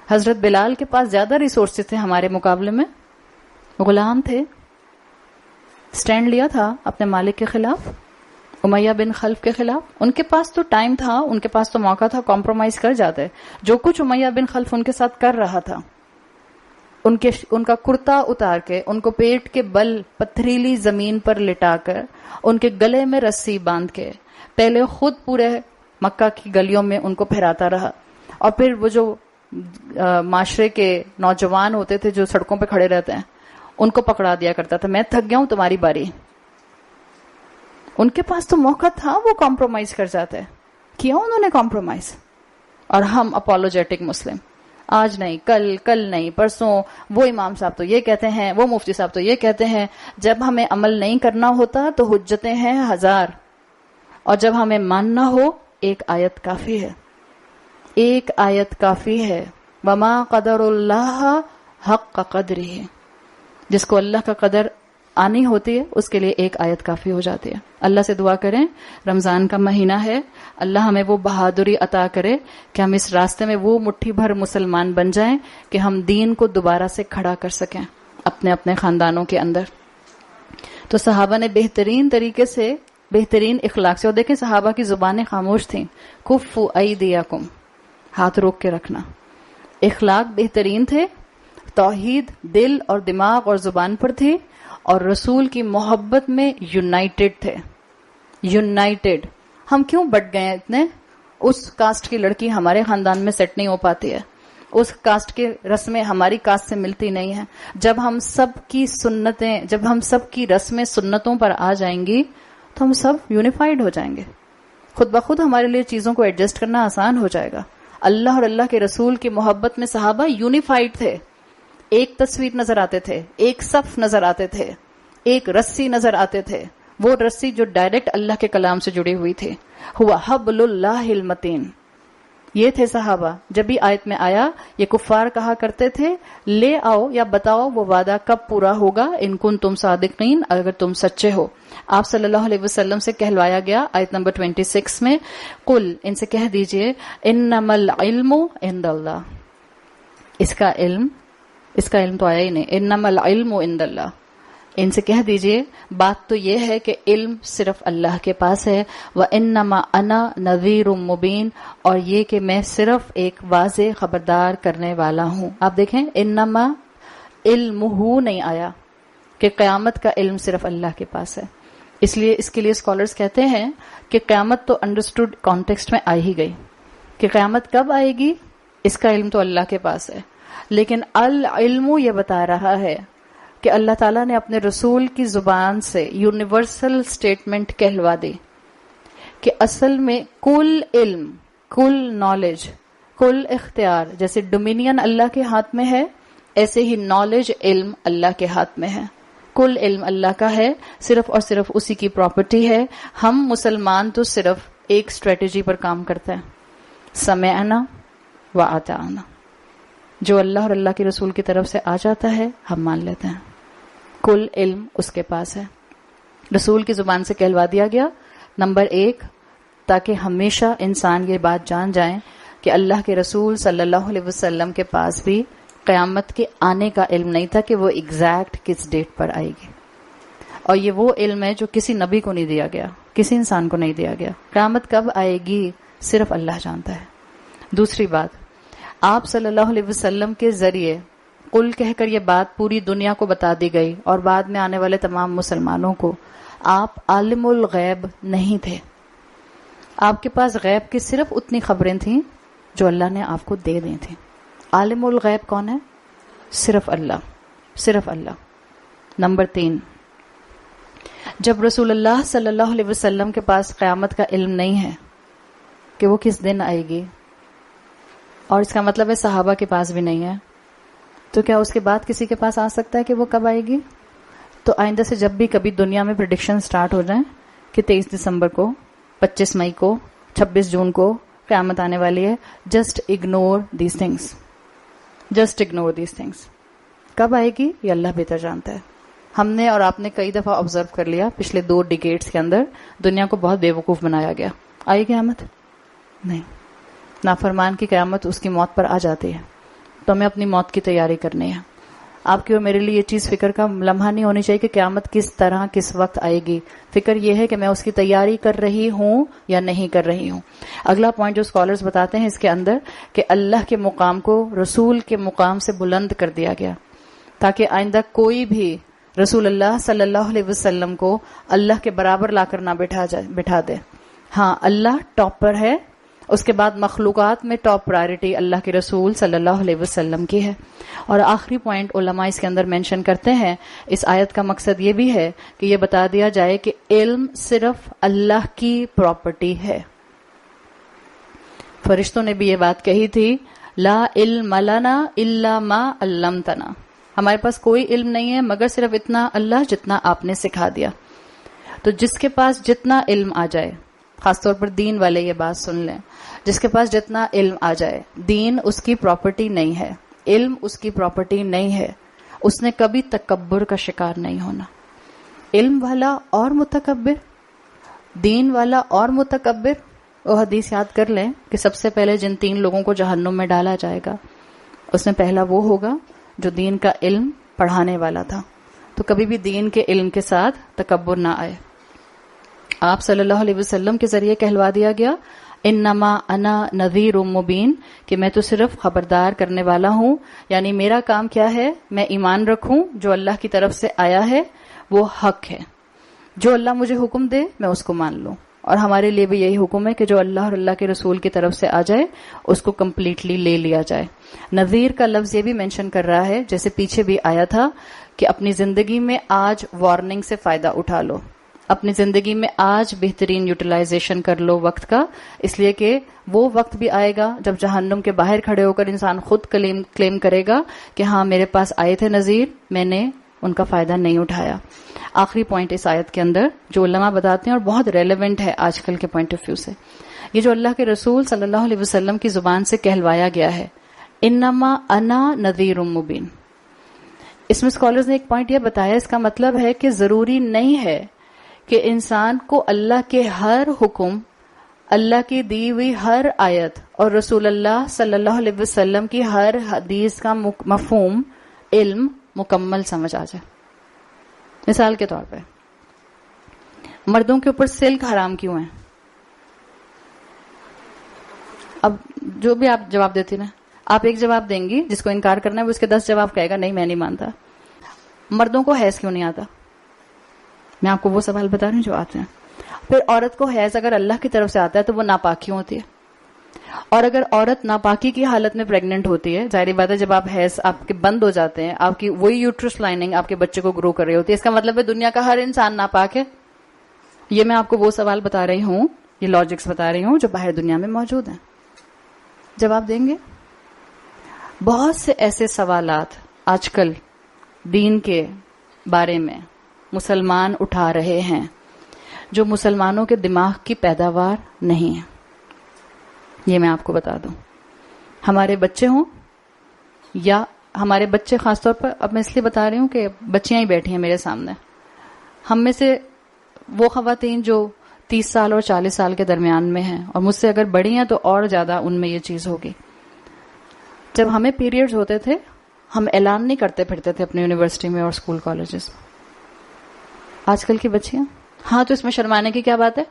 حضرت بلال کے پاس زیادہ ریسورسز تھے ہمارے مقابلے میں, غلام تھے, سٹینڈ لیا تھا اپنے مالک کے خلاف, امیہ بن خلف کے خلاف. ان کے پاس تو ٹائم تھا, ان کے پاس تو موقع تھا, کمپرومائز کر جاتے. جو کچھ امیہ بن خلف ان کے ساتھ کر رہا تھا, ان کا کرتا اتار کے ان کو پیٹ کے بل پتھریلی زمین پر لٹا کر ان کے گلے میں رسی باندھ کے پہلے خود پورے مکہ کی گلیوں میں ان کو پھراتا رہا، اور پھر وہ جو معاشرے کے نوجوان ہوتے تھے جو سڑکوں پہ کھڑے رہتے ہیں ان کو پکڑا دیا کرتا تھا، میں تھک گیا ہوں تمہاری باری. ان کے پاس تو موقع تھا، وہ کمپرومائز کر جاتے، کیا انہوں نے کمپرومائز. اور ہم اپولوجیٹک مسلم، آج نہیں کل نہیں پرسوں، وہ امام صاحب تو یہ کہتے ہیں، وہ مفتی صاحب تو یہ کہتے ہیں. جب ہمیں عمل نہیں کرنا ہوتا تو حجتیں ہیں 1000، اور جب ہمیں ماننا ہو ایک آیت کافی ہے، ایک آیت کافی ہے. وما قدر اللہ حق قدرہ، جس کو اللہ کا قدر آنی ہوتی ہے اس کے لیے ایک آیت کافی ہو جاتی ہے. اللہ سے دعا کریں، رمضان کا مہینہ ہے، اللہ ہمیں وہ بہادری عطا کرے کہ ہم اس راستے میں وہ مٹھی بھر مسلمان بن جائیں کہ ہم دین کو دوبارہ سے کھڑا کر سکیں اپنے اپنے خاندانوں کے اندر. تو صحابہ نے بہترین طریقے سے، بہترین اخلاق سے، اور دیکھیں صحابہ کی زبانیں خاموش تھیں، کفوا ایدیکم، ہاتھ روک کے رکھنا. اخلاق بہترین تھے، توحید دل اور دماغ اور زبان پر تھی، اور رسول کی محبت میں یونائٹڈ تھے. یونائٹڈ. ہم کیوں بٹ گئے ہیں اتنے؟ اس کاسٹ کی لڑکی ہمارے خاندان میں سیٹ نہیں ہو پاتی ہے، اس کاسٹ کی رسمیں ہماری کاسٹ سے ملتی نہیں ہیں. جب ہم سب کی سنتیں، جب ہم سب کی رسمیں سنتوں پر آ جائیں گی تو ہم سب یونیفائڈ ہو جائیں گے. خود بخود ہمارے لیے چیزوں کو ایڈجسٹ کرنا آسان ہو جائے گا. اللہ اور اللہ کے رسول کی محبت میں صحابہ یونیفائڈ تھے. ایک تصویر نظر آتے تھے، ایک صف نظر آتے تھے، ایک رسی نظر آتے تھے، وہ رسی جو ڈائریکٹ اللہ کے کلام سے جڑی ہوئی تھی. ہوا حبل اللہ المتین. یہ تھے صحابہ. جب بھی آیت میں آیا یہ کفار کہا کرتے تھے لے آؤ یا بتاؤ وہ وعدہ کب پورا ہوگا، ان کن تم صادقین، اگر تم سچے ہو. آپ صلی اللہ علیہ وسلم سے کہلوایا گیا آیت نمبر 26 میں، قل، ان سے کہہ دیجئے، انما العلم عند اللہ. اس کا علم تو آیا ہی نہیں. انما العلم عند اللہ. ان سے کہہ دیجئے بات تو یہ ہے کہ علم صرف اللہ کے پاس ہے. وَإِنَّمَا أَنَا نَذِيرٌ مُبِينٌ، اور یہ کہ میں صرف ایک واضح خبردار کرنے والا ہوں. آپ دیکھیں انما علمہ نہیں آیا کہ قیامت کا علم صرف اللہ کے پاس ہے. اس لیے اس کے لیے اسکالرز کہتے ہیں کہ قیامت تو انڈرسٹوڈ کانٹیکسٹ میں آ ہی گئی کہ قیامت کب آئے گی، اس کا علم تو اللہ کے پاس ہے. لیکن العلم یہ بتا رہا ہے کہ اللہ تعالیٰ نے اپنے رسول کی زبان سے یونیورسل سٹیٹمنٹ کہلوا دی کہ اصل میں کل علم، کل نالج، کل اختیار، جیسے ڈومینین اللہ کے ہاتھ میں ہے ایسے ہی نالج، علم اللہ کے ہاتھ میں ہے. کل علم اللہ کا ہے، صرف اور صرف اسی کی پراپرٹی ہے. ہم مسلمان تو صرف ایک اسٹریٹجی پر کام کرتے ہیں، سمعنا وأطعنا. جو اللہ اور اللہ کے رسول کی طرف سے آ جاتا ہے ہم مان لیتے ہیں. کل علم اس کے پاس ہے. رسول کی زبان سے کہلوا دیا گیا نمبر 1 تاکہ ہمیشہ انسان یہ بات جان جائیں کہ اللہ کے رسول صلی اللہ علیہ وسلم کے پاس بھی قیامت کے آنے کا علم نہیں تھا کہ وہ ایگزیکٹ کس ڈیٹ پر آئے گی. اور یہ وہ علم ہے جو کسی نبی کو نہیں دیا گیا، کسی انسان کو نہیں دیا گیا. قیامت کب آئے گی صرف اللہ جانتا ہے. دوسری بات، آپ صلی اللہ علیہ وسلم کے ذریعے قل کہہ کر یہ بات پوری دنیا کو بتا دی گئی اور بعد میں آنے والے تمام مسلمانوں کو. آپ عالم الغیب نہیں تھے. آپ کے پاس غیب کی صرف اتنی خبریں تھیں جو اللہ نے آپ کو دے دی تھیں. عالم الغیب کون ہے؟ صرف اللہ، صرف اللہ. نمبر 3، جب رسول اللہ صلی اللہ علیہ وسلم کے پاس قیامت کا علم نہیں ہے کہ وہ کس دن آئے گی، اور اس کا مطلب ہے صحابہ کے پاس بھی نہیں ہے، تو کیا اس کے بعد کسی کے پاس آ سکتا ہے کہ وہ کب آئے گی؟ تو آئندہ سے جب بھی کبھی دنیا میں پریڈکشن سٹارٹ ہو جائیں کہ 23 دسمبر کو، 25 مئی کو، 26 جون کو قیامت آنے والی ہے، just ignore these things, just ignore these things. کب آئے گی یہ اللہ بہتر جانتا ہے. ہم نے اور آپ نے کئی دفعہ آبزرو کر لیا پچھلے 2 ڈیکیڈز کے اندر دنیا کو بہت بے وقوف بنایا گیا. آئی قیامت؟ نہیں. نافرمان کی قیامت اس کی موت پر آ جاتی ہے، تو ہمیں اپنی موت کی تیاری کرنی ہے. آپ کی اور میرے لیے یہ چیز فکر کا لمحہ نہیں ہونی چاہیے کہ قیامت کس طرح کس وقت آئے گی. فکر یہ ہے کہ میں اس کی تیاری کر رہی ہوں یا نہیں کر رہی ہوں. اگلا پوائنٹ جو اسکالرز بتاتے ہیں اس کے اندر کہ اللہ کے مقام کو رسول کے مقام سے بلند کر دیا گیا. تاکہ آئندہ کوئی بھی رسول اللہ صلی اللہ علیہ وسلم کو اللہ کے برابر لا کر نہ بٹھا دے. ہاں اللہ ٹاپ پر ہے، اس کے بعد مخلوقات میں ٹاپ پرائرٹی اللہ کے رسول صلی اللہ علیہ وسلم کی ہے. اور آخری پوائنٹ علماء اس کے اندر مینشن کرتے ہیں، اس آیت کا مقصد یہ بھی ہے کہ یہ بتا دیا جائے کہ علم صرف اللہ کی پراپرٹی ہے. فرشتوں نے بھی یہ بات کہی تھی، لا علم لنا الا ما علمتنا، ہمارے پاس کوئی علم نہیں ہے مگر صرف اتنا اللہ جتنا آپ نے سکھا دیا. تو جس کے پاس جتنا علم آ جائے، خاص طور پر دین والے یہ بات سن لیں، جس کے پاس جتنا علم آ جائے، دین اس کی پراپرٹی نہیں ہے، علم اس کی پراپرٹی نہیں ہے، اس نے کبھی تکبر کا شکار نہیں ہونا. علم والا اور متکبر، دین والا اور متکبر. وہ حدیث یاد کر لیں کہ سب سے پہلے جن 3 لوگوں کو جہنم میں ڈالا جائے گا، اس میں پہلا وہ ہوگا جو دین کا علم پڑھانے والا تھا. تو کبھی بھی دین کے علم کے ساتھ تکبر نہ آئے. آپ صلی اللہ علیہ وسلم کے ذریعے کہلوا دیا گیا، انما انا نذیر مبین، کہ میں تو صرف خبردار کرنے والا ہوں. یعنی میرا کام کیا ہے؟ میں ایمان رکھوں جو اللہ کی طرف سے آیا ہے وہ حق ہے، جو اللہ مجھے حکم دے میں اس کو مان لوں. اور ہمارے لیے بھی یہی حکم ہے کہ جو اللہ اور اللہ کے رسول کی طرف سے آ جائے اس کو کمپلیٹلی لے لیا جائے. نذیر کا لفظ یہ بھی مینشن کر رہا ہے، جیسے پیچھے بھی آیا تھا، کہ اپنی زندگی میں آج وارننگ سے فائدہ اٹھا لو، اپنی زندگی میں آج بہترین یوٹیلائزیشن کر لو وقت کا، اس لیے کہ وہ وقت بھی آئے گا جب جہنم کے باہر کھڑے ہو کر انسان خود کلیم کرے گا کہ ہاں میرے پاس آئے تھے نذیر، میں نے ان کا فائدہ نہیں اٹھایا. آخری پوائنٹ اس آیت کے اندر جو علماء بتاتے ہیں اور بہت ریلیونٹ ہے آج کل کے پوائنٹ آف ویو سے، یہ جو اللہ کے رسول صلی اللہ علیہ وسلم کی زبان سے کہلوایا گیا ہے، انما انا نذیر مبین. اس میں اسکالرز نے ایک پوائنٹ یہ بتایا، اس کا مطلب ہے کہ ضروری نہیں ہے کہ انسان کو اللہ کے ہر حکم، اللہ کی دی ہوئی ہر آیت اور رسول اللہ صلی اللہ علیہ وسلم کی ہر حدیث کا مفہوم علم مکمل سمجھ آ جائے. مثال کے طور پہ مردوں کے اوپر سلک حرام کیوں ہے؟ اب جو بھی آپ جواب دیتی نا، آپ ایک جواب دیں گی، جس کو انکار کرنا ہے وہ اس کے 10 جواب کہے گا نہیں میں نہیں مانتا. مردوں کو حیض کیوں نہیں آتا؟ میں آپ کو وہ سوال بتا رہی ہوں جو آتے ہیں. پھر عورت کو حیض اگر اللہ کی طرف سے آتا ہے تو وہ ناپاک کیوں ہوتی ہے؟ اور اگر عورت ناپاکی کی حالت میں پریگننٹ ہوتی ہے، ظاہری بات ہے جب آپ حیض آپ کے بند ہو جاتے ہیں، آپ کی وہی یوٹرس لائننگ آپ کے بچے کو گرو کر رہی ہوتی ہے، اس کا مطلب ہے دنیا کا ہر انسان ناپاک ہے. یہ میں آپ کو وہ سوال بتا رہی ہوں، یہ لاجکس بتا رہی ہوں جو باہر دنیا میں موجود ہیں. جواب دیں گے؟ بہت سے ایسے سوالات آج کل دین کے بارے میں مسلمان اٹھا رہے ہیں جو مسلمانوں کے دماغ کی پیداوار نہیں ہے. یہ میں آپ کو بتا دوں، ہمارے بچے ہوں یا ہمارے بچے، خاص طور پر اب میں اس لیے بتا رہی ہوں کہ بچیاں ہی بیٹھی ہیں میرے سامنے، ہم میں سے وہ خواتین جو 30 سال اور 40 سال کے درمیان میں ہیں اور مجھ سے اگر بڑی ہیں تو اور زیادہ ان میں یہ چیز ہوگی. جب ہمیں پیریڈز ہوتے تھے ہم اعلان نہیں کرتے پھرتے تھے اپنی یونیورسٹی میں اور اسکول کالجز میں. آج کل کی بچیاں، ہاں تو اس میں شرمانے کی کیا بات ہے؟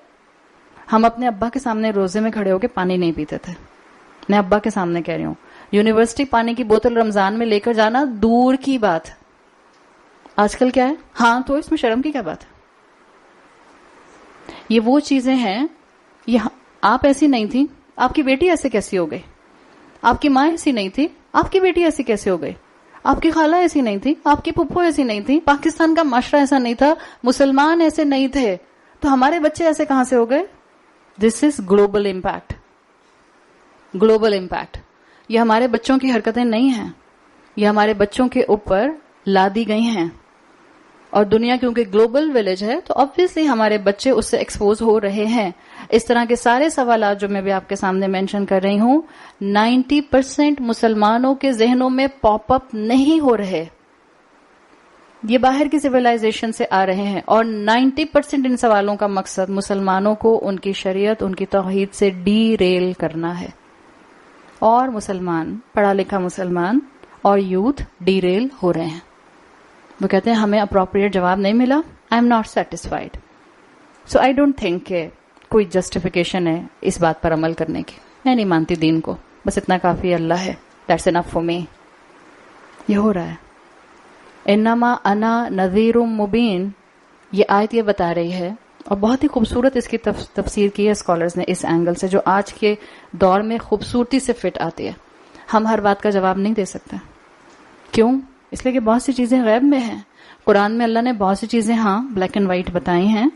ہم اپنے ابا کے سامنے روزے میں کھڑے ہو کے پانی نہیں پیتے تھے. میں ابا کے سامنے کہہ رہی ہوں، یونیورسٹی پانی کی بوتل رمضان میں لے کر جانا دور کی بات. آج کل کیا ہے؟ ہاں تو اس میں شرم کی کیا بات ہے؟ یہ وہ چیزیں ہیں. یہ آپ ایسی نہیں تھی، آپ کی بیٹی ایسے کیسی ہو گئی؟ آپ کی ماں ایسی نہیں تھی، آپ کی بیٹی ایسی کیسے ہو گئی؟ آپ کی خالہ ایسی نہیں تھی، آپ کی پھپھو ایسی نہیں تھی، پاکستان کا معاشرہ ایسا نہیں تھا، مسلمان ایسے نہیں تھے، تو ہمارے بچے ایسے کہاں سے ہو گئے؟ This is global impact. Global impact. یہ ہمارے بچوں کی حرکتیں نہیں ہیں، یہ ہمارے بچوں کے اوپر لا دی گئی ہیں. اور دنیا کیونکہ گلوبل ولیج ہے تو obviously ہمارے بچے اس سے ایکسپوز ہو رہے ہیں. اس طرح کے سارے سوالات جو میں بھی آپ کے سامنے مینشن کر رہی ہوں 90% مسلمانوں کے ذہنوں میں پاپ اپ نہیں ہو رہے، یہ باہر کی سویلائزیشن سے آ رہے ہیں. اور 90% ان سوالوں کا مقصد مسلمانوں کو ان کی شریعت، ان کی توحید سے ڈی ریل کرنا ہے. اور مسلمان، پڑھا لکھا مسلمان اور یوتھ ڈی ریل ہو رہے ہیں. وہ کہتے ہیں ہمیں اپروپریٹ جواب نہیں ملا، I am not satisfied. So I don't think کہ کوئی جسٹیفیکیشن ہے اس بات پر عمل کرنے کی. میں نہیں مانتی دین کو، بس اتنا کافی اللہ ہے، دیٹس انف فار می. یہ ہو رہا ہے. انما انا نذیر مبین، یہ آیت یہ بتا رہی ہے، اور بہت ہی خوبصورت اس کی تفسیر کی ہے اسکالرز نے اس اینگل سے، جو آج کے دور میں خوبصورتی سے فٹ آتی ہے. ہم ہر بات کا جواب نہیں دے سکتے. کیوں؟ اس لیے کہ بہت سی چیزیں غیب میں ہیں. قرآن میں اللہ نے بہت سی چیزیں بلیک اینڈ وائٹ بتائی ہیں،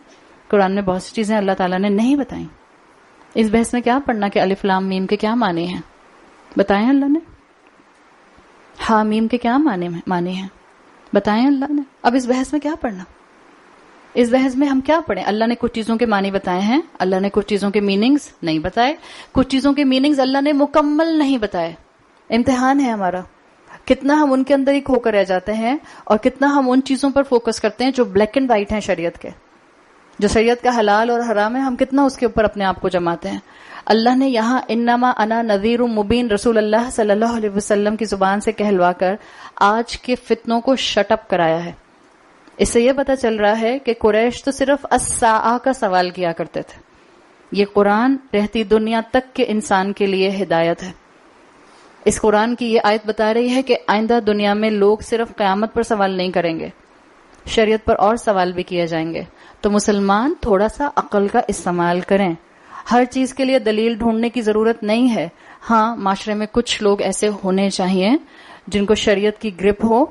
قرآن میں بہت سی چیزیں اللہ تعالیٰ نے نہیں بتائیں. اس بحث میں کیا پڑھنا کہ الف لام میم کے کیا معنی ہیں؟ بتائیں اللہ نے. ہاں میم کے کیا معنی ہیں؟ بتائیں اللہ نے. اب اس بحث میں کیا پڑھنا؟ اس بحث میں ہم کیا پڑھیں؟ اللہ نے کچھ چیزوں کے معنی بتائے ہیں، اللہ نے کچھ چیزوں کے میننگز نہیں بتائے، کچھ چیزوں کے میننگز اللہ نے مکمل نہیں بتائے. امتحان ہے ہمارا، کتنا ہم ان کے اندر ہی کھو کر رہ جاتے ہیں، اور کتنا ہم ان چیزوں پر فوکس کرتے ہیں جو بلیک اینڈ وائٹ ہیں شریعت کے، جو شریعت کا حلال اور حرام ہے، ہم کتنا اس کے اوپر اپنے آپ کو جماتے ہیں. اللہ نے یہاں انما انا نذیر مبین رسول اللہ صلی اللہ علیہ وسلم کی زبان سے کہلوا کر آج کے فتنوں کو شٹ اپ کرایا ہے. اس سے یہ پتہ چل رہا ہے کہ قریش تو صرف الساعہ کا سوال کیا کرتے تھے. یہ قرآن رہتی دنیا تک کے انسان کے لیے ہدایت ہے. اس قرآن کی یہ آیت بتا رہی ہے کہ آئندہ دنیا میں لوگ صرف قیامت پر سوال نہیں کریں گے، شریعت پر اور سوال بھی کیے جائیں گے. تو مسلمان تھوڑا سا عقل کا استعمال کریں. ہر چیز کے لیے دلیل ڈھونڈنے کی ضرورت نہیں ہے. ہاں معاشرے میں کچھ لوگ ایسے ہونے چاہیے جن کو شریعت کی گرپ ہو،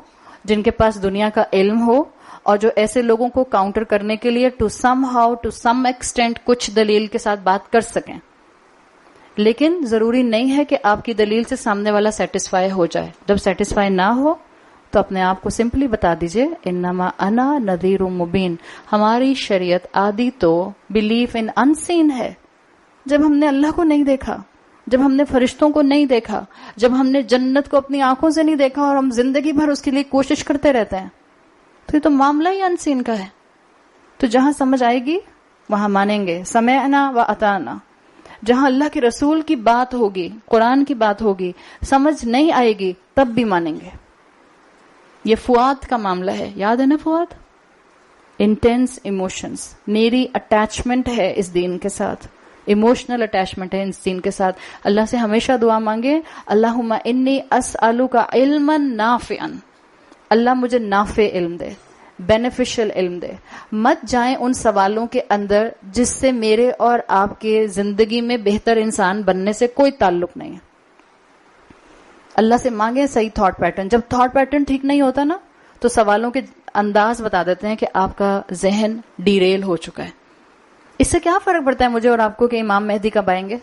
جن کے پاس دنیا کا علم ہو، اور جو ایسے لوگوں کو کاؤنٹر کرنے کے لیے ٹو سم ایکسٹینٹ کچھ دلیل کے ساتھ بات کر سکیں. لیکن ضروری نہیں ہے کہ آپ کی دلیل سے سامنے والا سیٹسفائی ہو جائے. جب سیٹسفائی نہ ہو تو اپنے آپ کو سمپلی بتا دیجئے انما انا نذیر مبین. ہماری شریعت آدھی تو بلیف ان ان سین ہے. جب ہم نے اللہ کو نہیں دیکھا، جب ہم نے فرشتوں کو نہیں دیکھا، جب ہم نے جنت کو اپنی آنکھوں سے نہیں دیکھا، اور ہم زندگی بھر اس کے لیے کوشش کرتے رہتے ہیں، تو یہ تو معاملہ ہی ان سین کا ہے. تو جہاں سمجھ آئے گی وہاں مانیں گے، سمعنا و اطعنا. جہاں اللہ کے رسول کی بات ہوگی، قرآن کی بات ہوگی، سمجھ نہیں آئے گی تب بھی مانیں گے. یہ فؤاد کا معاملہ ہے، یاد ہے نا فؤاد؟ انٹینس ایموشنز، میری اٹیچمنٹ ہے اس دین کے ساتھ، ایموشنل اٹیچمنٹ ہے اس دین کے ساتھ. اللہ سے ہمیشہ دعا مانگے اللہم انی اسألک علما نافعا. اللہ مجھے نافع علم دے، بینیفیشل علم دے. مت جائیں ان سوالوں کے اندر جس سے میرے اور آپ کے زندگی میں بہتر انسان بننے سے کوئی تعلق نہیں ہے. اللہ سے مانگیں صحیح تھاٹ پیٹرن. جب تھاٹ پیٹرن ٹھیک نہیں ہوتا نا تو سوالوں کے انداز بتا دیتے ہیں کہ آپ کا ذہن ڈیریل ہو چکا ہے. اس سے کیا فرق پڑتا ہے مجھے اور آپ کو کہ امام مہدی کب آئیں گے؟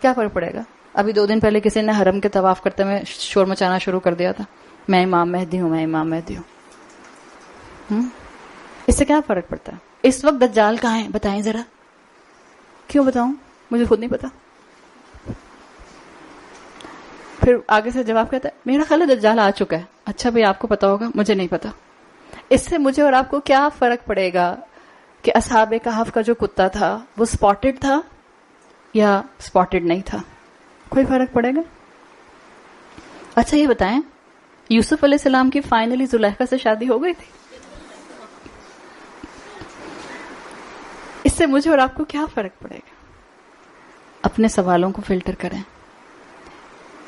کیا فرق پڑے گا؟ ابھی 2 دن پہلے کسی نے حرم کے طواف کرتے ہوئے شور مچانا شروع کر دیا تھا، میں امام مہدی ہوں، میں امام مہدی ہوں. اس سے کیا فرق پڑتا ہے؟ اس وقت دجال کہاں ہے بتائیں ذرا. کیوں بتاؤں؟ مجھے خود نہیں پتا. پھر آگے سے جواب کہتا ہے میرا خیال ہے دجال آ چکا ہے. اچھا بھائی آپ کو پتا ہوگا، مجھے نہیں پتا. اس سے مجھے اور آپ کو کیا فرق پڑے گا کہ اصحاب کہف کا جو کتا تھا وہ سپاٹڈ تھا یا سپاٹڈ نہیں تھا؟ کوئی فرق پڑے گا؟ اچھا یہ بتائیں یوسف علیہ السلام کی فائنلی زلیخا سے شادی ہو گئی تھی؟ اس سے مجھے اور آپ کو کیا فرق پڑے گا؟ اپنے سوالوں کو فلٹر کریں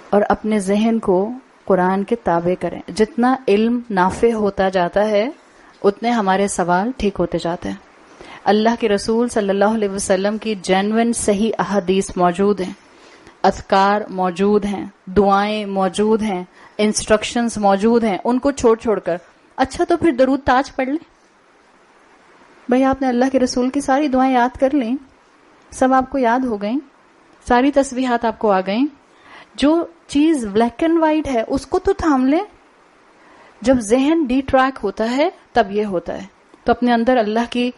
اور اپنے ذہن کو قرآن کے تابع کریں. جتنا علم نافع ہوتا جاتا ہے اتنے ہمارے سوال ٹھیک ہوتے جاتے ہیں. اللہ کے رسول صلی اللہ علیہ وسلم کی جینوئن صحیح احادیث موجود ہیں، اذکار موجود ہیں، دعائیں موجود ہیں، انسٹرکشنز موجود ہیں. ان کو چھوڑ کر اچھا تو پھر درود تاج پڑھ لیں. بھئی آپ نے اللہ کے رسول کی ساری دعائیں یاد کر لیں، سب آپ کو یاد ہو گئیں، ساری تسبیحات آپ کو آ گئیں. جو چیز بلیک اینڈ وائٹ ہے اس کو تو تھام لیں. جب ذہن ڈی ٹریک ہوتا ہے تب یہ ہوتا ہے. تو اپنے اندر اللہ کی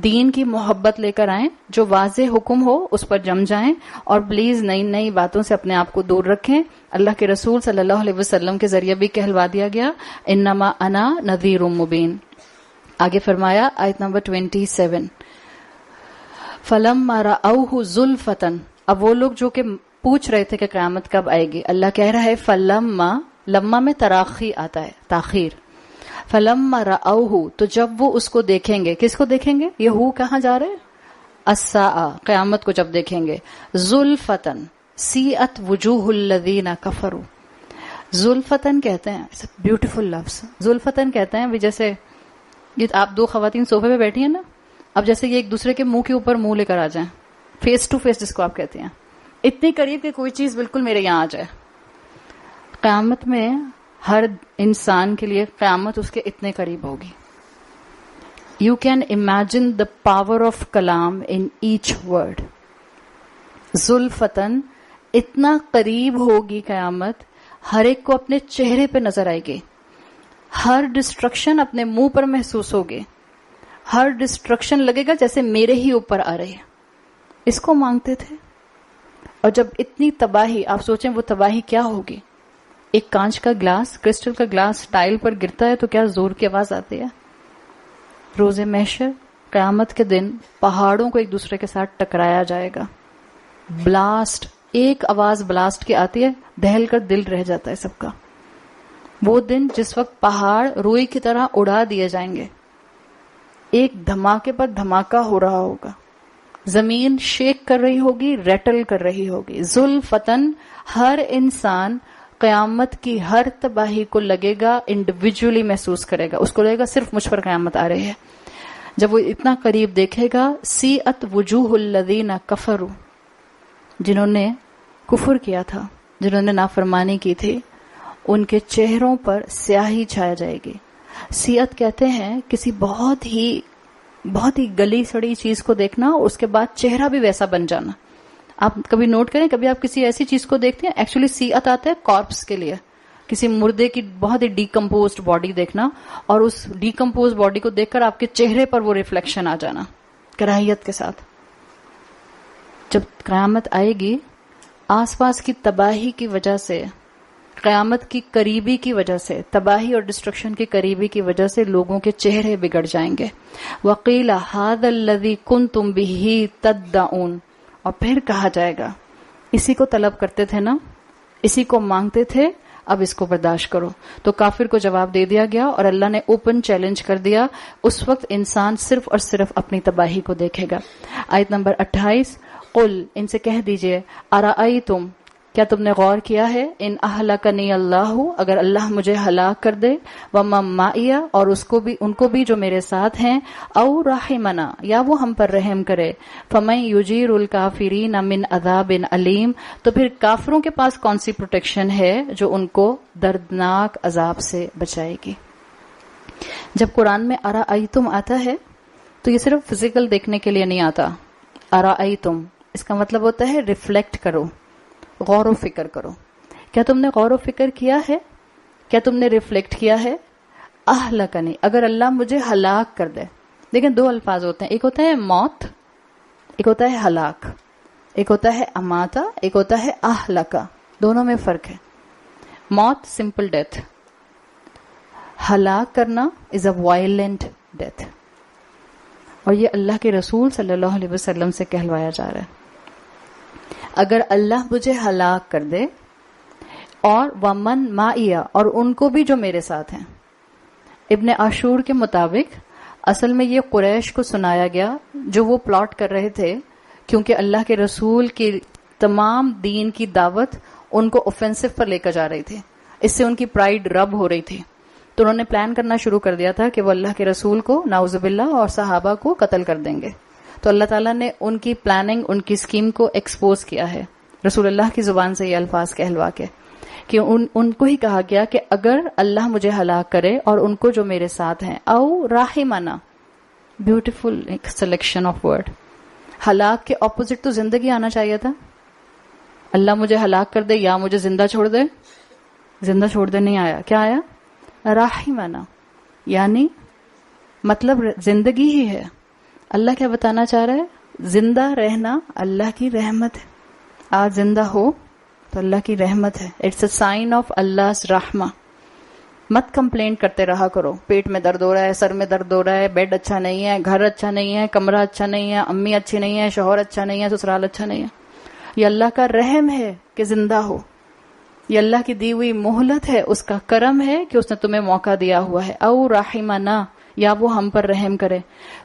دین کی محبت لے کر آئیں، جو واضح حکم ہو اس پر جم جائیں، اور پلیز نئی باتوں سے اپنے آپ کو دور رکھیں. اللہ کے رسول صلی اللہ علیہ وسلم کے ذریعے بھی کہلوا دیا گیا انما انا نذیر مبین. آگے فرمایا آیت نمبر 27 فلما رأوہ زلفۃ. اب وہ لوگ جو کہ پوچھ رہے تھے کہ قیامت کب آئے گی، اللہ کہہ رہا ہے لما میں تراخی آتا ہے، تاخیر. فلما رأوہ، تو جب وہ اس کو دیکھیں گے. کس کو دیکھیں گے؟ یہ ہو کہاں جا رہے؟ الساعہ، قیامت کو جب دیکھیں گے. زلفۃ سیئت وجوہ الذین کفروا. زلفتن کہتے ہیں، بیوٹیفل لفظ. زلفتن کہتے ہیں جیسے یہ آپ دو خواتین صوفے پہ بیٹھی ہیں نا، اب جیسے یہ ایک دوسرے کے منہ کے اوپر منہ لے کر آ جائیں، فیس ٹو فیس جس کو آپ کہتے ہیں، اتنی قریب کہ کوئی چیز بالکل میرے یہاں آ جائے. قیامت میں ہر انسان کے لیے قیامت اس کے اتنے قریب ہوگی. You can imagine the power of کلام ان ایچ ورڈ. زلفتن اتنا قریب ہوگی قیامت، ہر ایک کو اپنے چہرے پہ نظر آئے گی. ہر ڈسٹرکشن اپنے منہ پر محسوس ہوگی. ہر ڈسٹرکشن لگے گا جیسے میرے ہی اوپر آ رہی ہے. اس کو مانگتے تھے. اور جب اتنی تباہی، آپ سوچیں وہ تباہی کیا ہوگی. ایک کانچ کا گلاس، کرسٹل کا گلاس ٹائل پر گرتا ہے تو کیا زور کی آواز آتی ہے. روز محشر قیامت کے دن پہاڑوں کو ایک دوسرے کے ساتھ ٹکرایا جائے گا. بلاسٹ، ایک آواز بلاسٹ کی آتی ہے، دہل کر دل رہ جاتا ہے سب کا. وہ دن جس وقت پہاڑ روئی کی طرح اڑا دیے جائیں گے، ایک دھماکے پر دھماکہ ہو رہا ہوگا، زمین شیک کر رہی ہوگی، ریٹل کر رہی ہوگی. ذوالفتن، ہر انسان قیامت کی ہر تباہی کو لگے گا، انڈیویجولی محسوس کرے گا. اس کو لگے گا صرف مجھ پر قیامت آ رہی ہے. جب وہ اتنا قریب دیکھے گا، سیئت وجوہ الذین کفروا، جنہوں نے کفر کیا تھا، جنہوں نے نافرمانی کی تھی، ان کے چہروں پر سیاہی چھایا جائے گی. سیئت کہتے ہیں کسی بہت ہی گلی سڑی چیز کو دیکھنا اور اس کے بعد چہرہ بھی ویسا بن جانا. آپ کبھی نوٹ کریں، کبھی آپ کسی ایسی چیز کو دیکھتے ہیں، ایکچولی سیئت آتا ہے کارپس کے لیے، کسی مردے کی بہت ہی ڈیکمپوزڈ باڈی دیکھنا، اور اس ڈیکمپوزڈ باڈی کو دیکھ کر آپ کے چہرے پر وہ ریفلیکشن آ جانا کراہیت کے ساتھ. جب قیامت آئے گی، آس پاس کی تباہی کی وجہ سے، قیامت کی قریبی کی وجہ سے، تباہی اور ڈسٹرکشن کی قریبی کی وجہ سے لوگوں کے چہرے بگڑ جائیں گے. وَقِيلَ هَذَا الَّذِي كُنْتُمْ بِهِ تَدَّعُونَ، اور پھر کہا جائے گا اسی کو طلب کرتے تھے نا، اسی کو مانگتے تھے، اب اس کو برداشت کرو. تو کافر کو جواب دے دیا گیا اور اللہ نے اوپن چیلنج کر دیا. اس وقت انسان صرف اور صرف اپنی تباہی کو دیکھے گا. آیت نمبر 28، قل، ان سے کہہ دیجئے، ارأیتم، کیا تم نے غور کیا ہے، ان اہلکنی اللہ، اگر اللہ مجھے ہلاک کر دے، ومن معی، اور ان کو بھی جو میرے ساتھ ہیں، او رحمنا، یا وہ ہم پر رحم کرے، فمن یجیر الکافرین من عذاب علیم، تو پھر کافروں کے پاس کون سی پروٹیکشن ہے جو ان کو دردناک عذاب سے بچائے گی. جب قرآن میں ارأیتم آتا ہے تو یہ صرف فزیکل دیکھنے کے لیے نہیں آتا. ارأیتم اس کا مطلب ہوتا ہے ریفلیکٹ کرو، غور و فکر کرو. کیا تم نے غور و فکر کیا ہے؟ کیا تم نے ریفلیکٹ کیا ہے؟ اہلکنی، اگر اللہ مجھے ہلاک کر دے. لیکن دو الفاظ ہوتے ہیں، ایک ہوتا ہے موت، ایک ہوتا ہے ہلاک. ایک ہوتا ہے اماتا، ایک ہوتا ہے اہلکا. دونوں میں فرق ہے. موت سمپل ڈیتھ، ہلاک کرنا از اے وائلنٹ ڈیتھ. اور یہ اللہ کے رسول صلی اللہ علیہ وسلم سے کہلوایا جا رہا ہے. اگر اللہ مجھے ہلاک کر دے، اور ومن معی، اور ان کو بھی جو میرے ساتھ ہیں. ابن عاشور کے مطابق اصل میں یہ قریش کو سنایا گیا جو وہ پلاٹ کر رہے تھے، کیونکہ اللہ کے رسول کی تمام دین کی دعوت ان کو اوفینسو پر لے کر جا رہی تھی. اس سے ان کی پرائیڈ رب ہو رہی تھی. تو انہوں نے پلان کرنا شروع کر دیا تھا کہ وہ اللہ کے رسول کو نعوذ باللہ اور صحابہ کو قتل کر دیں گے. تو اللہ تعالیٰ نے ان کی پلاننگ، ان کی اسکیم کو ایکسپوز کیا ہے رسول اللہ کی زبان سے یہ الفاظ کہلوا کے، کہ ان کو ہی کہا گیا کہ اگر اللہ مجھے ہلاک کرے اور ان کو جو میرے ساتھ ہیں، او راحمنا، بیوٹیفل ایک سلیکشن آف ورڈ. ہلاک کے اپوزٹ تو زندگی آنا چاہیے تھا. اللہ مجھے ہلاک کر دے یا مجھے زندہ چھوڑ دے. زندہ چھوڑ دے نہیں آیا، کیا آیا؟ راحمنا، یعنی مطلب زندگی ہی ہے. اللہ کیا بتانا چاہ رہا ہے؟ زندہ رہنا اللہ کی رحمت ہے. آج زندہ ہو تو اللہ کی رحمت ہے. اٹس اے سائن آف اللہ's رحمہ. مت کمپلینٹ کرتے رہا کرو، پیٹ میں درد ہو رہا ہے، سر میں درد ہو رہا ہے، بیڈ اچھا نہیں ہے، گھر اچھا نہیں ہے، کمرہ اچھا نہیں ہے، امی اچھی نہیں ہے، شوہر اچھا نہیں ہے، سسرال اچھا نہیں ہے. یہ اللہ کا رحم ہے کہ زندہ ہو. یہ اللہ کی دی ہوئی مہلت ہے، اس کا کرم ہے کہ اس نے تمہیں موقع دیا ہوا ہے. او رحمنا، یا وہ ہم پر رحم کرے.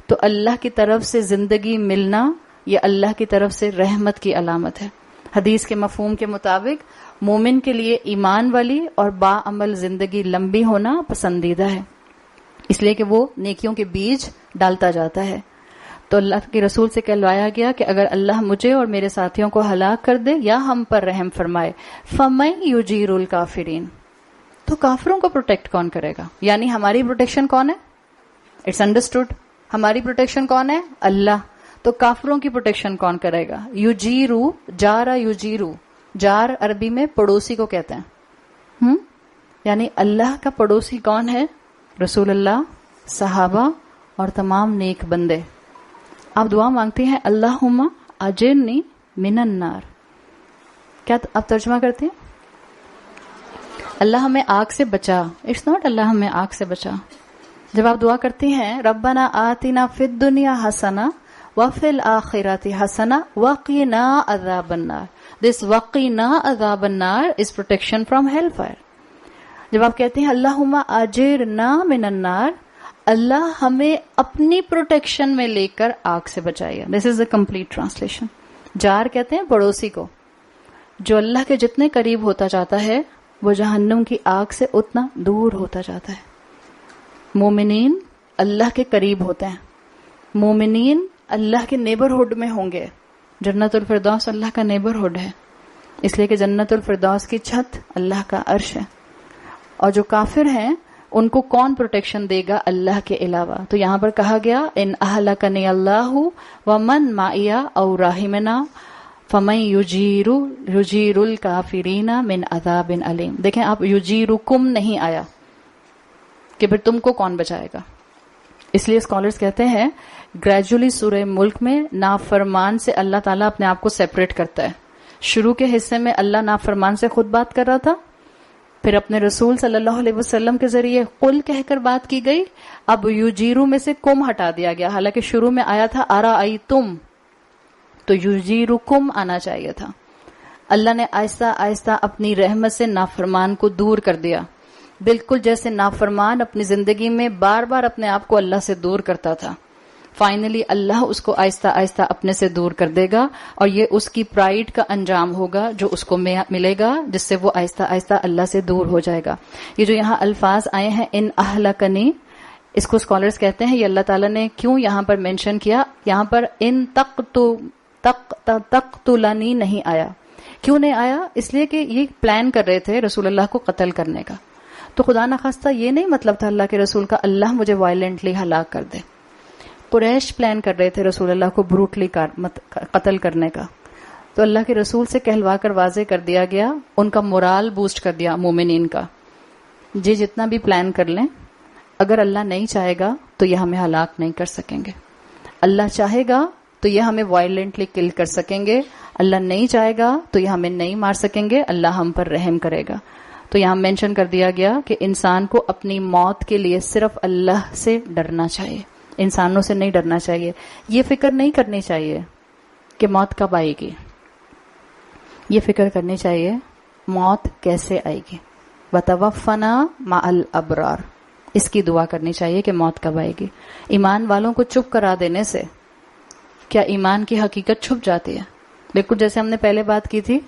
تو اللہ کی طرف سے زندگی ملنا یہ اللہ کی طرف سے رحمت کی علامت ہے. حدیث کے مفہوم کے مطابق مومن کے لیے ایمان والی اور باعمل زندگی لمبی ہونا پسندیدہ ہے، اس لیے کہ وہ نیکیوں کے بیج ڈالتا جاتا ہے. تو اللہ کے رسول سے کہلوایا گیا کہ اگر اللہ مجھے اور میرے ساتھیوں کو ہلاک کر دے یا ہم پر رحم فرمائے، فَمَن يُجِيرُ الْكَافِرِينَ، تو کافروں کو پروٹیکٹ کون کرے گا؟ یعنی ہماری پروٹیکشن کون ہے؟ اٹس انڈرسٹوڈ، ہماری پروٹیکشن کون ہے؟ اللہ. تو کافروں کی پروٹیکشن کون کرے گا؟ یجیرو، جارا یجیرو، جار عربی میں پڑوسی کو کہتے ہیں. یعنی اللہ کا پڑوسی کون ہے؟ رسول اللہ، صحابہ اور تمام نیک بندے. آپ دعا مانگتی ہیں اللہم اجرنی من النار، کیا آپ ترجمہ کرتے ہیں؟ اللہ ہمیں آگ سے بچا. اٹس ناٹ اللہ ہمیں آگ سے بچا. جب آپ دعا کرتی ہیں ربنا آتنا فی الدنیا حسنہ وفی الآخرۃ حسنہ وقنا عذاب النار، دس وقنا عذاب النار از پروٹیکشن فرام ہیل فائر. جب آپ کہتے ہیں اللہم اجرنا من النار، اللہ ہمیں اپنی پروٹیکشن میں لے کر آگ سے بچائے. دس از دا کمپلیٹ ٹرانسلیشن. جار کہتے ہیں پڑوسی کو. جو اللہ کے جتنے قریب ہوتا جاتا ہے وہ جہنم کی آگ سے اتنا دور ہوتا جاتا ہے. مومنین اللہ کے قریب ہوتے ہیں، مومنین اللہ کے نیبرہڈ میں ہوں گے. جنت الفردوس اللہ کا نیبرہڈ ہے، اس لیے کہ جنت الفردوس کی چھت اللہ کا عرش ہے. اور جو کافر ہیں ان کو کون پروٹیکشن دے گا اللہ کے علاوہ؟ تو یہاں پر کہا گیا ان اہلکنی اللہ ومن معی او رحمنا فمن یجیر الکافرین من عذاب علیم. دیکھیں آپ یجیرکم نہیں آیا کہ پھر تم کو کون بچائے گا. اس لیے اسکالرز کہتے ہیں گریجولی سورہ ملک میں نافرمان سے اللہ تعالیٰ اپنے آپ کو سیپریٹ کرتا ہے. شروع کے حصے میں اللہ نافرمان سے خود بات کر رہا تھا، پھر اپنے رسول صلی اللہ علیہ وسلم کے ذریعے قل کہہ کر بات کی گئی. اب یجیرو میں سے کم ہٹا دیا گیا، حالانکہ شروع میں آیا تھا ارائیتم، تو یجیرکم آنا چاہیے تھا. اللہ نے آہستہ آہستہ اپنی رحمت سے نافرمان کو دور کر دیا، بالکل جیسے نافرمان اپنی زندگی میں بار بار اپنے آپ کو اللہ سے دور کرتا تھا. فائنلی اللہ اس کو آہستہ آہستہ اپنے سے دور کر دے گا، اور یہ اس کی پرائیڈ کا انجام ہوگا جو اس کو ملے گا، جس سے وہ آہستہ آہستہ اللہ سے دور ہو جائے گا. یہ جو یہاں الفاظ آئے ہیں ان اہلکنی، اس کو اسکالرز کہتے ہیں یہ اللہ تعالیٰ نے کیوں یہاں پر مینشن کیا. یہاں پر ان تقتلنی نہیں آیا. کیوں نہیں آیا؟ اس لیے کہ یہ پلان کر رہے تھے رسول اللہ کو قتل کرنے کا. تو خدا نخواستہ یہ نہیں مطلب تھا اللہ کے رسول کا اللہ مجھے وائلنٹلی ہلاک کر دے. قریش پلان کر رہے تھے رسول اللہ کو بروٹلی قتل کرنے کا. تو اللہ کے رسول سے کہلوا کر واضح کر دیا گیا، ان کا مورال بوسٹ کر دیا مومنین کا. جی جتنا بھی پلان کر لیں، اگر اللہ نہیں چاہے گا تو یہ ہمیں ہلاک نہیں کر سکیں گے. اللہ چاہے گا تو یہ ہمیں وائلنٹلی کل کر سکیں گے، اللہ نہیں چاہے گا تو یہ ہمیں نہیں مار سکیں گے، اللہ ہم پر رحم کرے گا. تو یہاں مینشن کر دیا گیا کہ انسان کو اپنی موت کے لیے صرف اللہ سے ڈرنا چاہیے، انسانوں سے نہیں ڈرنا چاہیے. یہ فکر نہیں کرنی چاہیے کہ موت کب آئے گی، یہ فکر کرنی چاہیے موت کیسے آئے گی. وَتَوَفَّنَا مَعَ الْأَبْرَارِ، اس کی دعا کرنی چاہیے کہ موت کب آئے گی. ایمان والوں کو چپ کرا دینے سے کیا ایمان کی حقیقت چھپ جاتی ہے؟ بالکل جیسے ہم نے پہلے بات کی تھی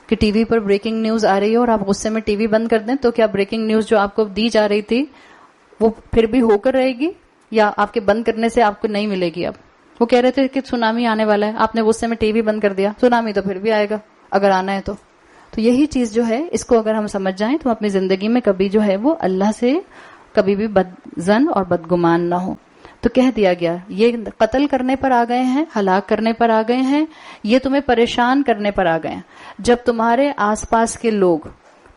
کہ ٹی وی پر بریکنگ نیوز آ رہی ہے اور آپ غصے میں ٹی وی بند کر دیں، تو کیا بریکنگ نیوز جو آپ کو دی جا رہی تھی وہ پھر بھی ہو کر رہے گی، یا آپ کے بند کرنے سے آپ کو نہیں ملے گی؟ اب وہ کہہ رہے تھے کہ سونامی آنے والا ہے، آپ نے غصے میں ٹی وی بند کر دیا، سونامی تو پھر بھی آئے گا اگر آنا ہے تو. تو یہی چیز جو ہے اس کو اگر ہم سمجھ جائیں تو اپنی زندگی میں کبھی جو ہے وہ اللہ سے کبھی بھی بدظن اور بدگمان نہ ہو. تو کہہ دیا گیا یہ قتل کرنے پر آ گئے ہیں، ہلاک کرنے پر آ گئے ہیں، یہ تمہیں پریشان کرنے پر آ گئے ہیں. جب تمہارے آس پاس کے لوگ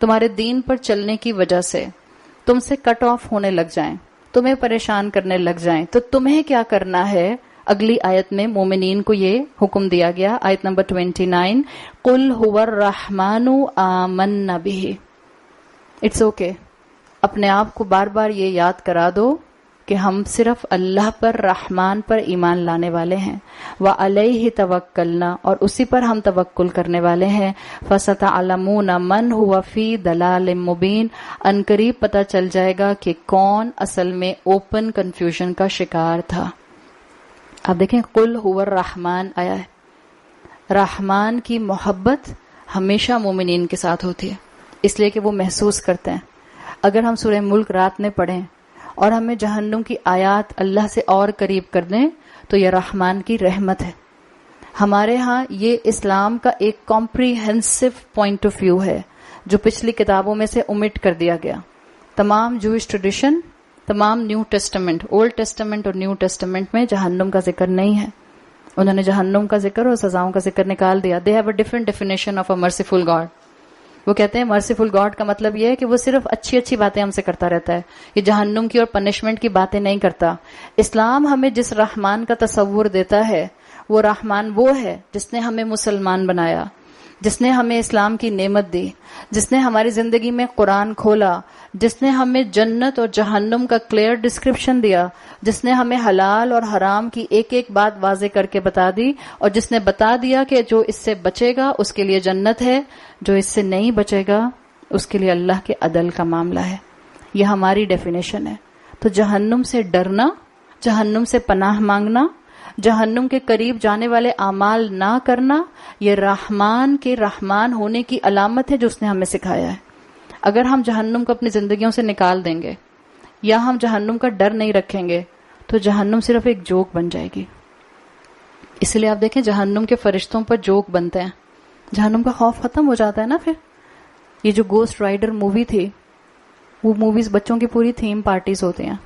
تمہارے دین پر چلنے کی وجہ سے تم سے کٹ آف ہونے لگ جائیں، تمہیں پریشان کرنے لگ جائیں، تو تمہیں کیا کرنا ہے؟ اگلی آیت میں مومنین کو یہ حکم دیا گیا، آیت نمبر 29، قُلْ هُوَ الرَّحْمَنُ آمَنَّ بِهِ. اٹس اوکے، اپنے آپ کو بار بار یہ یاد کرا دو کہ ہم صرف اللہ پر، رحمان پر ایمان لانے والے ہیں. وَعَلَيْهِ تَوَكَّلْنَا، اور اسی پر ہم توکل کرنے والے ہیں. فَسَتَعْلَمُونَ مَنْ هُوَ فِي ضَلَالٍ مُبِينٍ، عنقریب پتہ چل جائے گا کہ کون اصل میں اوپن کنفیوژن کا شکار تھا. آپ دیکھیں قُلْ هُوَ الرَّحْمَنُ آیا ہے، رحمان کی محبت ہمیشہ مومنین کے ساتھ ہوتی ہے، اس لیے کہ وہ محسوس کرتے ہیں. اگر ہم سورہ ملک رات میں پڑھیں اور ہمیں جہنم کی آیات اللہ سے اور قریب کر دیں تو یہ رحمان کی رحمت ہے. ہمارے ہاں یہ اسلام کا ایک کمپریہنسو پوائنٹ آف ویو ہے جو پچھلی کتابوں میں سے omit کر دیا گیا. تمام جوئش ٹریڈیشن، تمام نیو ٹیسٹمنٹ، اولڈ ٹیسٹمنٹ اور نیو ٹیسٹمنٹ میں جہنم کا ذکر نہیں ہے. انہوں نے جہنم کا ذکر اور سزاؤں کا ذکر نکال دیا. They have a different definition of a merciful God. وہ کہتے ہیں مرسیفل گاڈ کا مطلب یہ ہے کہ وہ صرف اچھی اچھی باتیں ہم سے کرتا رہتا ہے، یہ جہنم کی اور پنشمنٹ کی باتیں نہیں کرتا. اسلام ہمیں جس رحمان کا تصور دیتا ہے وہ رحمان وہ ہے جس نے ہمیں مسلمان بنایا، جس نے ہمیں اسلام کی نعمت دی، جس نے ہماری زندگی میں قرآن کھولا، جس نے ہمیں جنت اور جہنم کا کلیئر ڈسکرپشن دیا، جس نے ہمیں حلال اور حرام کی ایک ایک بات واضح کر کے بتا دی، اور جس نے بتا دیا کہ جو اس سے بچے گا اس کے لیے جنت ہے، جو اس سے نہیں بچے گا اس کے لیے اللہ کے عدل کا معاملہ ہے. یہ ہماری ڈیفینیشن ہے. تو جہنم سے ڈرنا، جہنم سے پناہ مانگنا، جہنم کے قریب جانے والے اعمال نہ کرنا، یہ رحمان کے رحمان ہونے کی علامت ہے جو اس نے ہمیں سکھایا ہے. اگر ہم جہنم کو اپنی زندگیوں سے نکال دیں گے یا ہم جہنم کا ڈر نہیں رکھیں گے تو جہنم صرف ایک جوک بن جائے گی. اس لیے آپ دیکھیں جہنم کے فرشتوں پر جوک بنتے ہیں، جہنم کا خوف ختم ہو جاتا ہے نا. پھر یہ جو گوسٹ رائڈر مووی تھی، وہ موویز بچوں کی پوری تھیم پارٹیز ہوتی ہیں.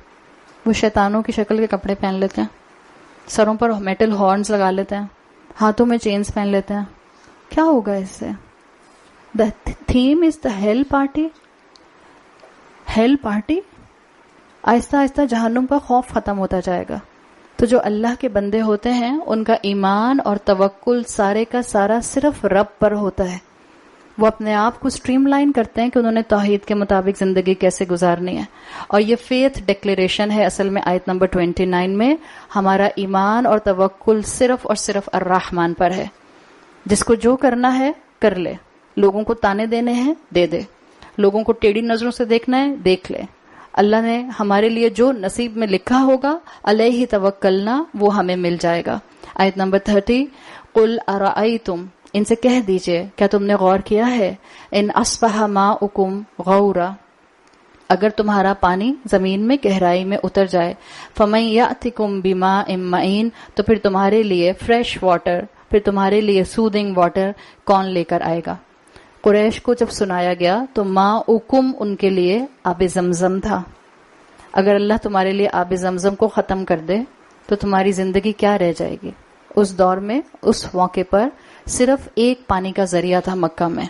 وہ شیطانوں کی شکل کے کپڑے پہن لیتے ہیں، سروں پر میٹل ہارنز لگا لیتے ہیں، ہاتھوں میں چینز پہن لیتے ہیں. کیا ہوگا اس سے؟ The theme is the hell party. Hell party. آہستہ آہستہ جہنم کا خوف ختم ہوتا جائے گا. تو جو اللہ کے بندے ہوتے ہیں ان کا ایمان اور توکل سارے کا سارا صرف رب پر ہوتا ہے. وہ اپنے آپ کو سٹریم لائن کرتے ہیں کہ انہوں نے توحید کے مطابق زندگی کیسے گزارنی ہے. اور یہ فیتھ ڈکلیریشن ہے اصل میں آیت نمبر 29 میں. ہمارا ایمان اور توکل صرف اور صرف الرحمن پر ہے. جس کو جو کرنا ہے کر لے، لوگوں کو تانے دینے ہیں دے دے، لوگوں کو ٹیڑھی نظروں سے دیکھنا ہے دیکھ لے. اللہ نے ہمارے لیے جو نصیب میں لکھا ہوگا علیہ توکلنا وہ ہمیں مل جائے گا. آیت نمبر 30 قل ارأیتم، ان سے کہہ دیجئے کیا تم نے غور کیا ہے، ان اصبح ماؤکم غورا، اگر تمہارا پانی زمین میں گہرائی میں اتر جائے، فمن یأتکم بماء معین، تو پھر تمہارے لیے فریش واٹر، پھر تمہارے لیے سودنگ واٹر کون لے کر آئے گا. قریش کو جب سنایا گیا تو ماؤکم ان کے لیے آب زمزم تھا. اگر اللہ تمہارے لیے آب زمزم کو ختم کر دے تو تمہاری زندگی کیا رہ جائے گی. اس دور میں اس موقع پر صرف ایک پانی کا ذریعہ تھا مکہ میں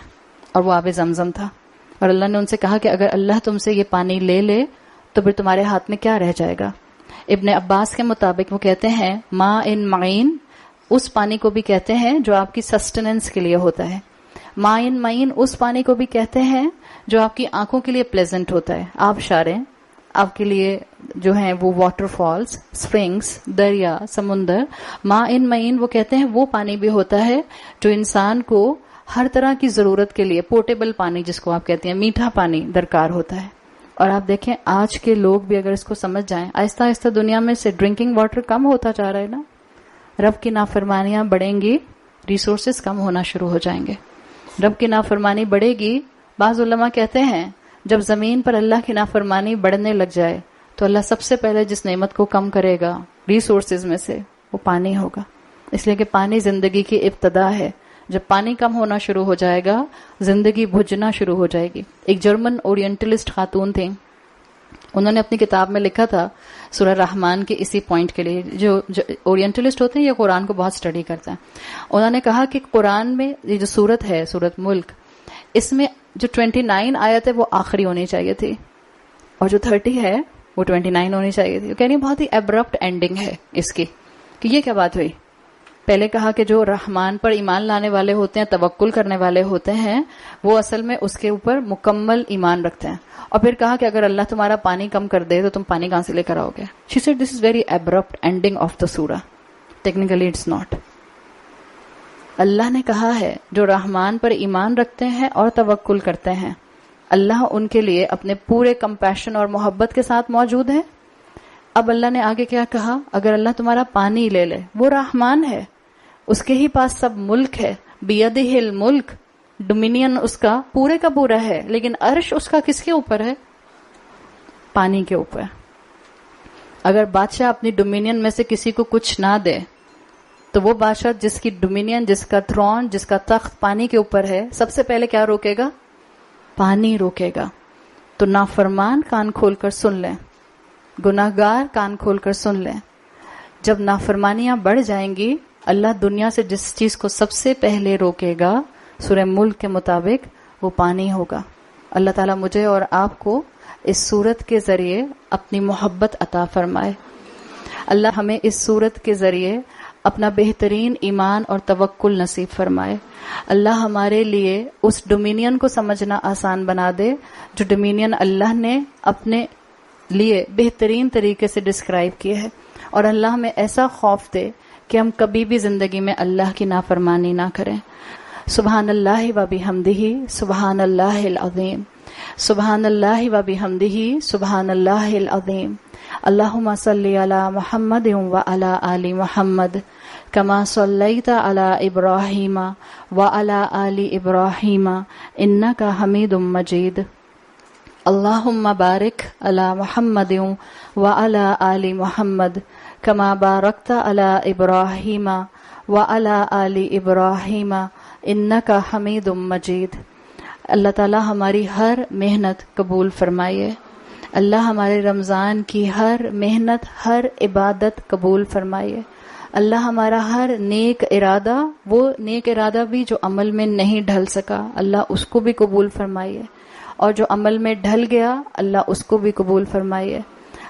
اور وہ آب زمزم تھا. اور اللہ نے ان سے کہا کہ اگر اللہ تم سے یہ پانی لے لے تو پھر تمہارے ہاتھ میں کیا رہ جائے گا. ابن عباس کے مطابق وہ کہتے ہیں ماء معین اس پانی کو بھی کہتے ہیں جو آپ کی سسٹیننس کے لیے ہوتا ہے. ماء معین اس پانی کو بھی کہتے ہیں جو آپ کی آنکھوں کے لیے پلیزنٹ ہوتا ہے. آپ شاریں آپ کے لیے جو ہیں وہ واٹر فالز، اسپرنگس، دریا، سمندر. ماء معین وہ کہتے ہیں وہ پانی بھی ہوتا ہے جو انسان کو ہر طرح کی ضرورت کے لیے، پورٹیبل پانی جس کو آپ کہتے ہیں، میٹھا پانی درکار ہوتا ہے. اور آپ دیکھیں آج کے لوگ بھی اگر اس کو سمجھ جائیں، آہستہ آہستہ دنیا میں سے ڈرنکنگ واٹر کم ہوتا جا رہا ہے نا. رب کی نافرمانیاں بڑھیں گی، ریسورسز کم ہونا شروع ہو جائیں گے. رب کی نافرمانی بڑھے گی. بعض علماء کہتے ہیں جب زمین پر اللہ کی نافرمانی بڑھنے لگ جائے تو اللہ سب سے پہلے جس نعمت کو کم کرے گا ریسورسز میں سے وہ پانی ہوگا. اس لیے کہ پانی زندگی کی ابتدا ہے. جب پانی کم ہونا شروع ہو جائے گا زندگی بجھنا شروع ہو جائے گی. ایک جرمن اورینٹلسٹ خاتون تھیں، انہوں نے اپنی کتاب میں لکھا تھا سورہ رحمان کے اسی پوائنٹ کے لیے. جو اورینٹلسٹ ہوتے ہیں یہ قرآن کو بہت اسٹڈی کرتے ہیں. انہوں نے کہا کہ قرآن میں یہ جو سورت ہے، سورت ملک، اس میں جو 29 آیت ہے وہ آخری ہونی چاہیے تھی اور جو 30 ہے وہ 29 ہونی چاہیے تھی. کہنی بہت ہی ایبرپٹ اینڈنگ ہے اس کی کہ یہ کیا بات ہوئی. پہلے کہا کہ جو رحمان پر ایمان لانے والے ہوتے ہیں، توکل کرنے والے ہوتے ہیں، وہ اصل میں اس کے اوپر مکمل ایمان رکھتے ہیں. اور پھر کہا کہ اگر اللہ تمہارا پانی کم کر دے تو تم پانی کہاں سے لے کر آؤ گے. She said this is very abrupt ending of the surah. Technically it's not. اللہ نے کہا ہے جو رحمان پر ایمان رکھتے ہیں اور توکل کرتے ہیں، اللہ ان کے لیے اپنے پورے کمپیشن اور محبت کے ساتھ موجود ہے. اب اللہ نے آگے کیا کہا، اگر اللہ تمہارا پانی لے لے، وہ رحمان ہے، اس کے ہی پاس سب ملک ہے. بیدہ الملک، ڈومینین اس کا پورے کا پورا ہے، لیکن عرش اس کا کس کے اوپر ہے؟ پانی کے اوپر. اگر بادشاہ اپنی ڈومینین میں سے کسی کو کچھ نہ دے تو وہ بادشاہ جس کی ڈومینین، جس کا تھرون، جس کا تخت پانی کے اوپر ہے، سب سے پہلے کیا روکے گا؟ پانی روکے گا. تو نافرمان کان کھول کر سن لیں، گناہگار کان کھول کر سن لیں. جب نافرمانیاں بڑھ جائیں گی، اللہ دنیا سے جس چیز کو سب سے پہلے روکے گا سورہ ملک کے مطابق وہ پانی ہوگا. اللہ تعالیٰ مجھے اور آپ کو اس صورت کے ذریعے اپنی محبت عطا فرمائے. اللہ ہمیں اس صورت کے ذریعے اپنا بہترین ایمان اور توکل نصیب فرمائے. اللہ ہمارے لیے اس ڈومینین کو سمجھنا آسان بنا دے جو ڈومینین اللہ نے اپنے لیے بہترین طریقے سے ڈسکرائب کیے ہے، اور اللہ ہمیں ایسا خوف دے کہ ہم کبھی بھی زندگی میں اللہ کی نافرمانی نہ کریں. سبحان اللہ و بحمدہ سبحان اللہ العظیم، سبحان اللہ و بحمدہ سبحان اللہ العظیم. اللہم صلی علی محمد و علی آل محمد کما صلیت علی ابراہیم و علی آل ابراہیم انک حمید مجید. اللہم بارک علی محمد و علی آل محمد کما بارکت علی ابراہیم و علی آل ابراہیم انک حمید مجید. اللہ تعالی ہماری ہر محنت قبول فرمائے. اللہ ہمارے رمضان کی ہر محنت، ہر عبادت قبول فرمائے. اللہ ہمارا ہر نیک ارادہ، وہ نیک ارادہ بھی جو عمل میں نہیں ڈھل سکا، اللہ اس کو بھی قبول فرمائے، اور جو عمل میں ڈھل گیا اللہ اس کو بھی قبول فرمائے.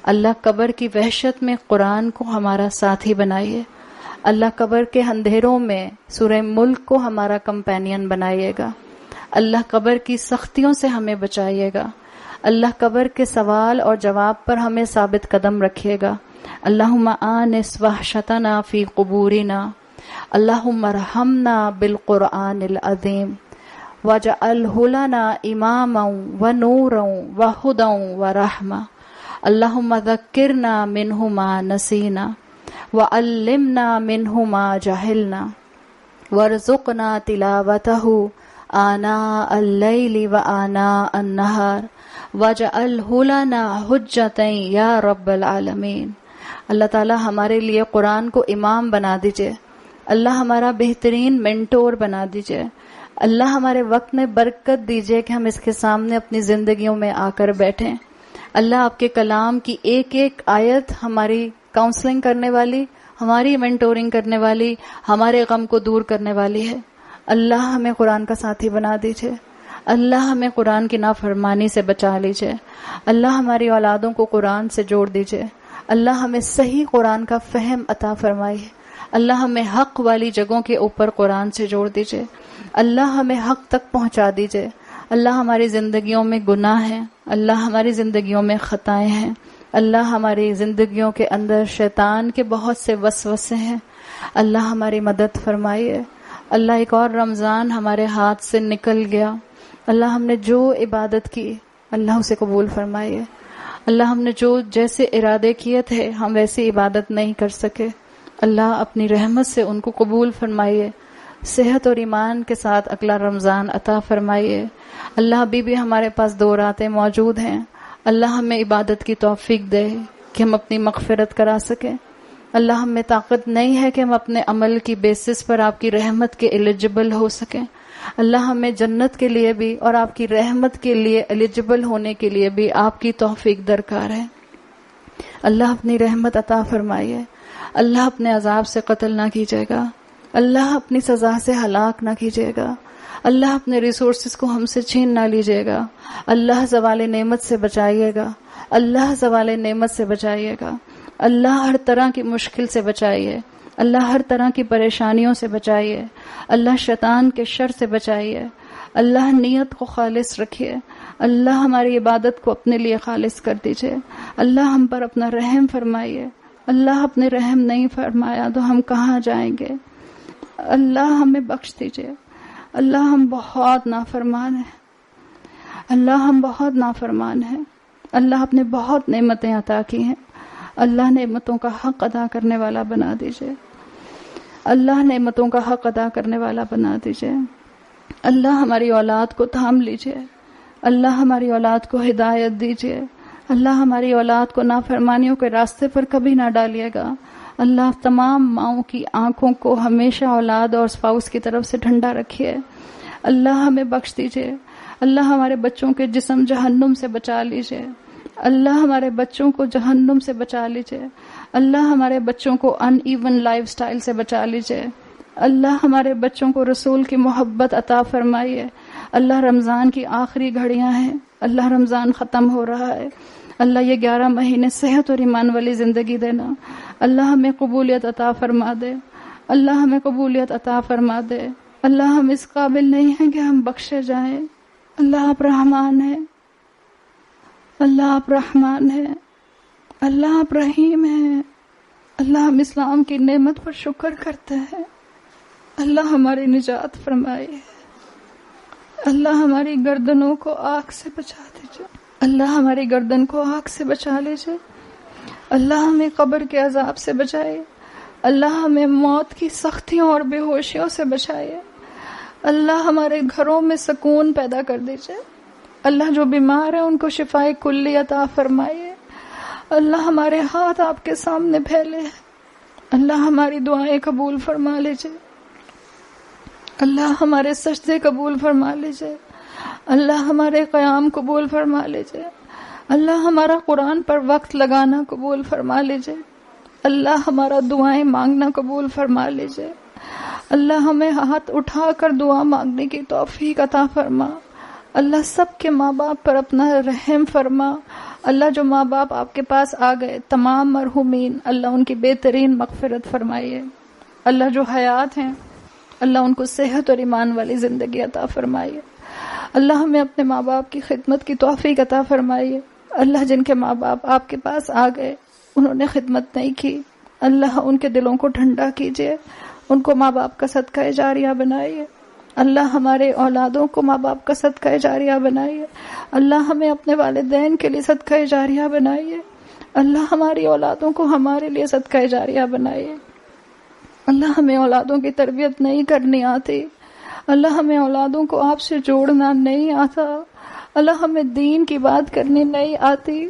اللہ قبر کی وحشت میں قرآن کو ہمارا ساتھی بنائیے. اللہ قبر کے اندھیروں میں سورہ ملک کو ہمارا کمپینین بنائیے گا. اللہ قبر کی سختیوں سے ہمیں بچائیے گا. اللہ قبر کے سوال اور جواب پر ہمیں ثابت قدم رکھیے گا. اللہم آنس وحشتنا فی قبورنا، اللہم ارحمنا بالقرآن العظیم واجعلہ لنا اماما ونورا وہدا ورحمہ. اللہم ذکرنا منہ ما نسینا وعلمنا منہ ما جہلنا وارزقنا تلاوتہ آناء اللیل وآناء النہار وَاجْعَلْهُ لَنَا حُجَّةً یا رب العالمین. اللہ تعالی ہمارے لیے قرآن کو امام بنا دیجئے. اللہ ہمارا بہترین مینٹور بنا دیجئے. اللہ ہمارے وقت میں برکت دیجئے کہ ہم اس کے سامنے اپنی زندگیوں میں آ کر بیٹھیں. اللہ آپ کے کلام کی ایک ایک آیت ہماری کاؤنسلنگ کرنے والی، ہماری مینٹورنگ کرنے والی، ہمارے غم کو دور کرنے والی ہے. اللہ ہمیں قرآن کا ساتھی بنا دیجئے. اللہ ہمیں قرآن کی نافرمانی سے بچا لیجئے. اللہ ہماری اولادوں کو قرآن سے جوڑ دیجئے. اللہ ہمیں صحیح قرآن کا فہم عطا فرمائیے. اللہ ہمیں حق والی جگہوں کے اوپر قرآن سے جوڑ دیجئے. اللہ ہمیں حق تک پہنچا دیجئے. اللہ ہماری زندگیوں میں گناہ ہیں، اللہ ہماری زندگیوں میں خطائیں ہیں، اللہ ہماری زندگیوں کے اندر شیطان کے بہت سے وسوسے ہیں. اللہ ہماری مدد فرمائیے. اللہ ایک اور رمضان ہمارے ہاتھ سے نکل گیا. اللہ ہم نے جو عبادت کی اللہ اسے قبول فرمائیے. اللہ ہم نے جو جیسے ارادے کیے تھے ہم ویسی عبادت نہیں کر سکے، اللہ اپنی رحمت سے ان کو قبول فرمائیے. صحت اور ایمان کے ساتھ اگلا رمضان عطا فرمائیے. اللہ ابھی بھی ہمارے پاس 2 راتیں موجود ہیں. اللہ ہمیں عبادت کی توفیق دے کہ ہم اپنی مغفرت کرا سکیں. اللہ ہمیں طاقت نہیں ہے کہ ہم اپنے عمل کی بیسس پر آپ کی رحمت کے ایلیجبل ہو سکیں. اللہ ہمیں جنت کے لیے بھی اور آپ کی رحمت کے لیے ایلیجبل ہونے کے لیے بھی آپ کی توفیق درکار ہے. اللہ اپنی رحمت عطا فرمائیے. اللہ اپنے عذاب سے قتل نہ کیجیے گا. اللہ اپنی سزا سے ہلاک نہ کیجیے گا. اللہ اپنے ریسورسز کو ہم سے چھین نہ لیجیے گا. اللہ زوال نعمت سے بچائیے گا. اللہ زوال نعمت سے بچائیے گا. اللہ ہر طرح کی مشکل سے بچائیے. اللہ ہر طرح کی پریشانیوں سے بچائیے. اللہ شیطان کے شر سے بچائیے. اللہ نیت کو خالص رکھیے. اللہ ہماری عبادت کو اپنے لیے خالص کر دیجیے. اللہ ہم پر اپنا رحم فرمائیے. اللہ اپنے رحم نہیں فرمایا تو ہم کہاں جائیں گے. اللہ ہمیں بخش دیجیے. اللہ ہم بہت نافرمان ہیں. اللہ ہم بہت نافرمان ہیں. اللہ اپنے بہت نعمتیں عطا کی ہیں. اللہ نعمتوں کا حق ادا کرنے والا بنا دیجیے. اللہ نعمتوں کا حق ادا کرنے والا بنا دیجئے. اللہ ہماری اولاد کو تھام لیجئے. اللہ ہماری اولاد کو ہدایت دیجئے. اللہ ہماری اولاد کو نافرمانیوں کے راستے پر کبھی نہ ڈالیے گا. اللہ تمام ماؤں کی آنکھوں کو ہمیشہ اولاد اور اسپاؤس کی طرف سے ٹھنڈا رکھیے. اللہ ہمیں بخش دیجئے. اللہ ہمارے بچوں کے جسم جہنم سے بچا لیجئے. اللہ ہمارے بچوں کو جہنم سے بچا لیجئے. اللہ ہمارے بچوں کو ان ایون لائف سٹائل سے بچا لیجئے. اللہ ہمارے بچوں کو رسول کی محبت عطا فرمائیے. اللہ رمضان کی آخری گھڑیاں ہیں. اللہ رمضان ختم ہو رہا ہے. اللہ یہ 11 مہینے صحت اور ایمان والی زندگی دینا. اللہ ہمیں قبولیت عطا فرما دے. اللہ ہمیں قبولیت عطا فرما دے. اللہ ہم اس قابل نہیں ہیں کہ ہم بخشے جائیں. اللہ آپ رحمان ہیں. اللہ آپ رحمان ہیں. اللہ آپ رحیم ہیں. اللہ ہم اسلام کی نعمت پر شکر کرتے ہیں. اللہ ہماری نجات فرمائے. اللہ ہماری گردنوں کو آگ سے بچا دیجیے. اللہ ہماری گردن کو آگ سے بچا لیجیے. اللہ ہمیں قبر کے عذاب سے بچائے. اللہ ہمیں موت کی سختیوں اور بے ہوشیوں سے بچائے. اللہ ہمارے گھروں میں سکون پیدا کر دیجیے. اللہ جو بیمار ہیں ان کو شفائے کلی عطا فرمائے. اللہ ہمارے ہاتھ آپ کے سامنے پھیلے ہیں. اللہ ہماری دعائیں قبول فرما لیجیے. اللہ ہمارے سجدے قبول فرما لیجیے. اللہ ہمارے قیام قبول فرما لیجیے. اللہ ہمارا قرآن پر وقت لگانا قبول فرما لیجیے. اللہ ہمارا دعائیں مانگنا قبول فرما لیجیے. اللہ ہمیں ہاتھ اٹھا کر دعا مانگنے کی توفیق عطا فرما. اللہ سب کے ماں باپ پر اپنا رحم فرما. اللہ جو ماں باپ آپ کے پاس آ گئے تمام مرحومین اللہ ان کی بہترین مغفرت فرمائیے. اللہ جو حیات ہیں اللہ ان کو صحت اور ایمان والی زندگی عطا فرمائیے. اللہ ہمیں اپنے ماں باپ کی خدمت کی توفیق عطا فرمائیے. اللہ جن کے ماں باپ آپ کے پاس آ گئے انہوں نے خدمت نہیں کی اللہ ان کے دلوں کو ٹھنڈا کیجیے. ان کو ماں باپ کا صدقہ جاریہ بنائیے. اللہ ہمارے اولادوں کو ماں باپ کا صدقہ جاریہ بنائیے. اللہ ہمیں اپنے والدین کے لیے صدقہ جاریہ بنائیے. اللہ ہماری اولادوں کو ہمارے لیے صدقہ جاریہ بنائیے. اللہ ہمیں اولادوں کی تربیت نہیں کرنی آتی. اللہ ہمیں اولادوں کو آپ سے جوڑنا نہیں آتا. اللہ ہمیں دین کی بات کرنی نہیں آتی.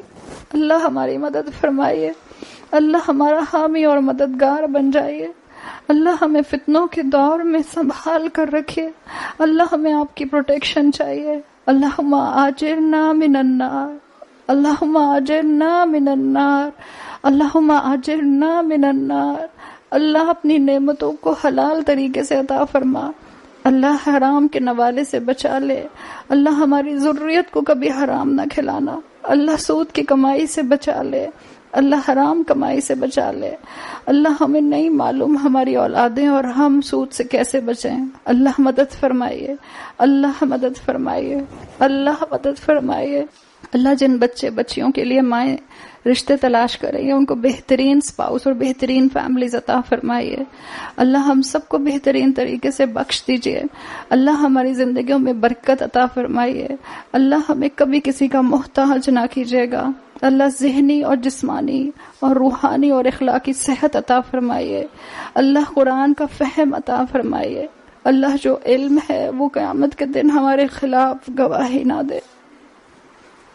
اللہ ہماری مدد فرمائیے. اللہ ہمارا حامی اور مددگار بن جائیے. اللہ ہمیں فتنوں کے دور میں سنبھال کر رکھے. اللہ ہمیں آپ کی پروٹیکشن چاہیے. اللہم آجرنا من النار. اللہم آجرنا من النار. اللہم آجرنا من النار. اللہ اپنی نعمتوں کو حلال طریقے سے عطا فرما. اللہ حرام کے نوالے سے بچا لے. اللہ ہماری ذریت کو کبھی حرام نہ کھلانا. اللہ سود کی کمائی سے بچا لے. اللہ حرام کمائی سے بچا لے. اللہ ہمیں نہیں معلوم ہماری اولادیں اور ہم سود سے کیسے بچیں. اللہ مدد فرمائیے. اللہ مدد فرمائیے. اللہ مدد فرمائیے. اللہ جن بچے بچیوں کے لیے مائیں رشتے تلاش کر رہی ہیں ان کو بہترین سپاؤس اور بہترین فیملیز عطا فرمائیے. اللہ ہم سب کو بہترین طریقے سے بخش دیجیے. اللہ ہماری زندگیوں میں برکت عطا فرمائیے. اللہ ہمیں کبھی کسی کا محتاج نہ کیجیے گا. اللہ ذہنی اور جسمانی اور روحانی اور اخلاقی صحت عطا فرمائیے. اللہ قرآن کا فہم عطا فرمائیے. اللہ جو علم ہے وہ قیامت کے دن ہمارے خلاف گواہی نہ دے.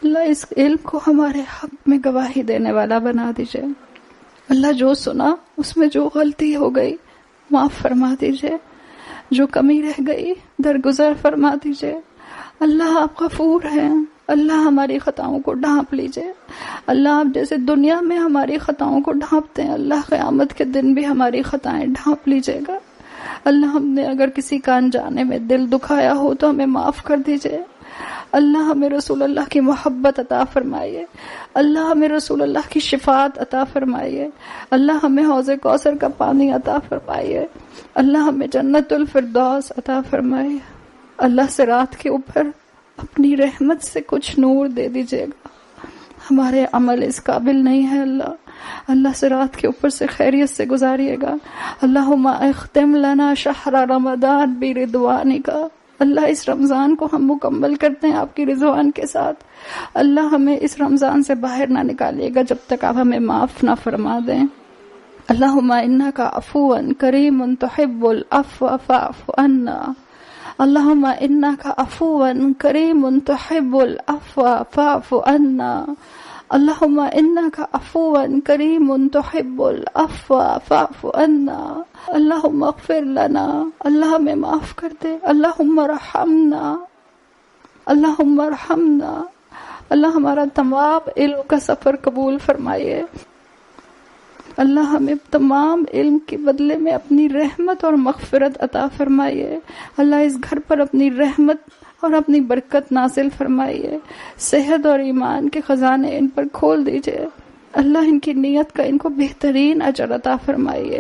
اللہ اس علم کو ہمارے حق میں گواہی دینے والا بنا دیجئے. اللہ جو سنا اس میں جو غلطی ہو گئی معاف فرما دیجئے. جو کمی رہ گئی درگزر فرما دیجئے. اللہ آپ غفور ہیں. اللہ ہماری خطاؤں کو ڈھانپ لیجئے. اللہ آپ جیسے دنیا میں ہماری خطاؤں کو ڈھانپتے ہیں اللہ قیامت کے دن بھی ہماری خطائیں ڈھانپ لیجئے گا. اللہ ہم نے اگر کسی کا انجانے میں دل دکھایا ہو تو ہمیں معاف کر دیجئے. اللہ ہمیں رسول اللہ کی محبت عطا فرمائیے. اللہ ہمیں رسول اللہ کی شفاعت عطا فرمائیے. اللہ ہمیں حوض کوثر کا پانی عطا فرمائیے. اللہ ہمیں جنت الفردوس عطا فرمائیے. اللہ صراط کے اوپر اپنی رحمت سے کچھ نور دے دیجیے گا. ہمارے عمل اس قابل نہیں ہے. اللہ صراط کے اوپر سے خیریت سے گزاریے گا. اللہم اختم لنا شہر رمضان برضوانک. اللہ اس رمضان کو ہم مکمل کرتے ہیں آپ کی رضوان کے ساتھ. اللہ ہمیں اس رمضان سے باہر نہ نکالیے گا جب تک آپ ہمیں معاف نہ فرما دیں. اللهم إنك عفو كريم تحب العفو فاعف عنا. اللهم إنك عفو كريم تحب العفو فاعف عنا. اللهم إنك عفو كريم تحب العفو فاعف عنا. اللهم اغفر لنا. اللہ ہمیں معاف کر دے. اللہم ارحمنا. اللہم ارحمنا. اللہ ہمارا تمام علم کا سفر قبول فرمائیے. اللہ ہمیں تمام علم کے بدلے میں اپنی رحمت اور مغفرت عطا فرمائیے. اللہ اس گھر پر اپنی رحمت اور اپنی برکت نازل فرمائیے. صحت اور ایمان کے خزانے ان پر کھول دیجئے. اللہ ان کی نیت کا ان کو بہترین اجر عطا فرمائیے.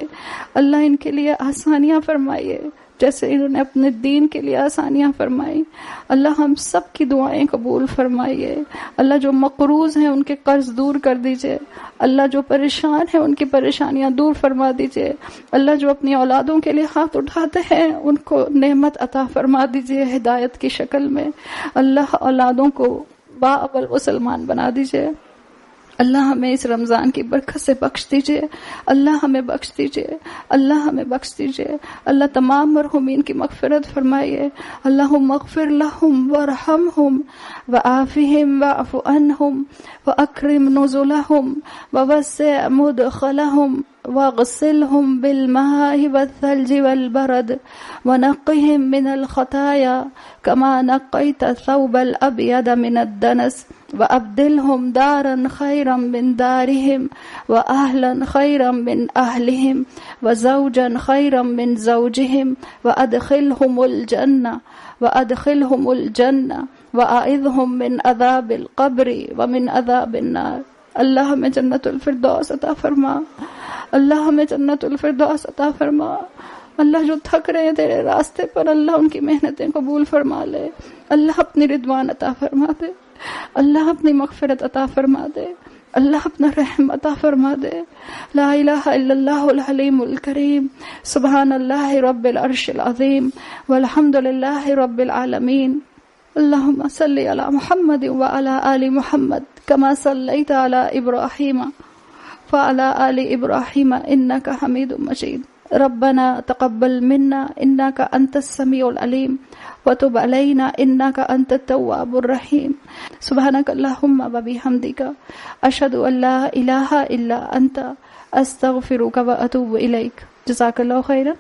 اللہ ان کے لیے آسانیاں فرمائیے جیسے انہوں نے اپنے دین کے لیے آسانیاں فرمائی. اللہ ہم سب کی دعائیں قبول فرمائیے. اللہ جو مقروض ہیں ان کے قرض دور کر دیجئے. اللہ جو پریشان ہیں ان کی پریشانیاں دور فرما دیجئے. اللہ جو اپنی اولادوں کے لیے ہاتھ اٹھاتے ہیں ان کو نعمت عطا فرما دیجئے ہدایت کی شکل میں. اللہ اولادوں کو باعقل مسلمان بنا دیجئے. اللہ ہمیں اس رمضان کی برکت سے بخش دیجئے. اللہ ہمیں بخش دیجئے. اللہ ہمیں بخش دیجئے. اللہ تمام مرحومین کی مغفرت فرمائیے. اللہم اغفر لہم وارحمہم وعافہم واعف عنہم واکرم نزلہم ووسع مدخلہم واغسلهم بالماء والثلج والبرد ونقهم من الخطايا كما نقيت الثوب الأبيض من الدنس وأبدلهم دارا خيرا من دارهم وأهلا خيرا من أهلهم وزوجا خيرا من زوجهم وأدخلهم الجنة وأعذهم من عذاب القبر ومن عذاب النار. اللہ ہمیں جنت الفردوس عطا فرما. اللہ ہمیں جنت الفردوس عطا فرما. اللہ جو تھک رہے ہیں تیرے راستے پر اللہ ان کی محنتیں قبول فرما لے. اللہ اپنی رضوان عطا فرما دے. اللہ اپنی مغفرت عطا فرما دے. اللہ اپنا رحم عطا فرما دے. لا الہ الا اللہ الحلیم الکریم. سبحان اللہ رب العرش العظیم والحمد للہ رب العالمین. اللہم صلی علی محمد وعلی آل محمد كما صليت على إبراهيم وعلى آل إبراهيم إنك حميد مجيد. ربنا تقبل منا إنك أنت السميع العليم وتب علينا إنك أنت التواب الرحيم. سبحانك اللهم وبحمدك أشهد أن لا إله إلا أنت أستغفرك وأتوب إليك. جزاك الله خيرا.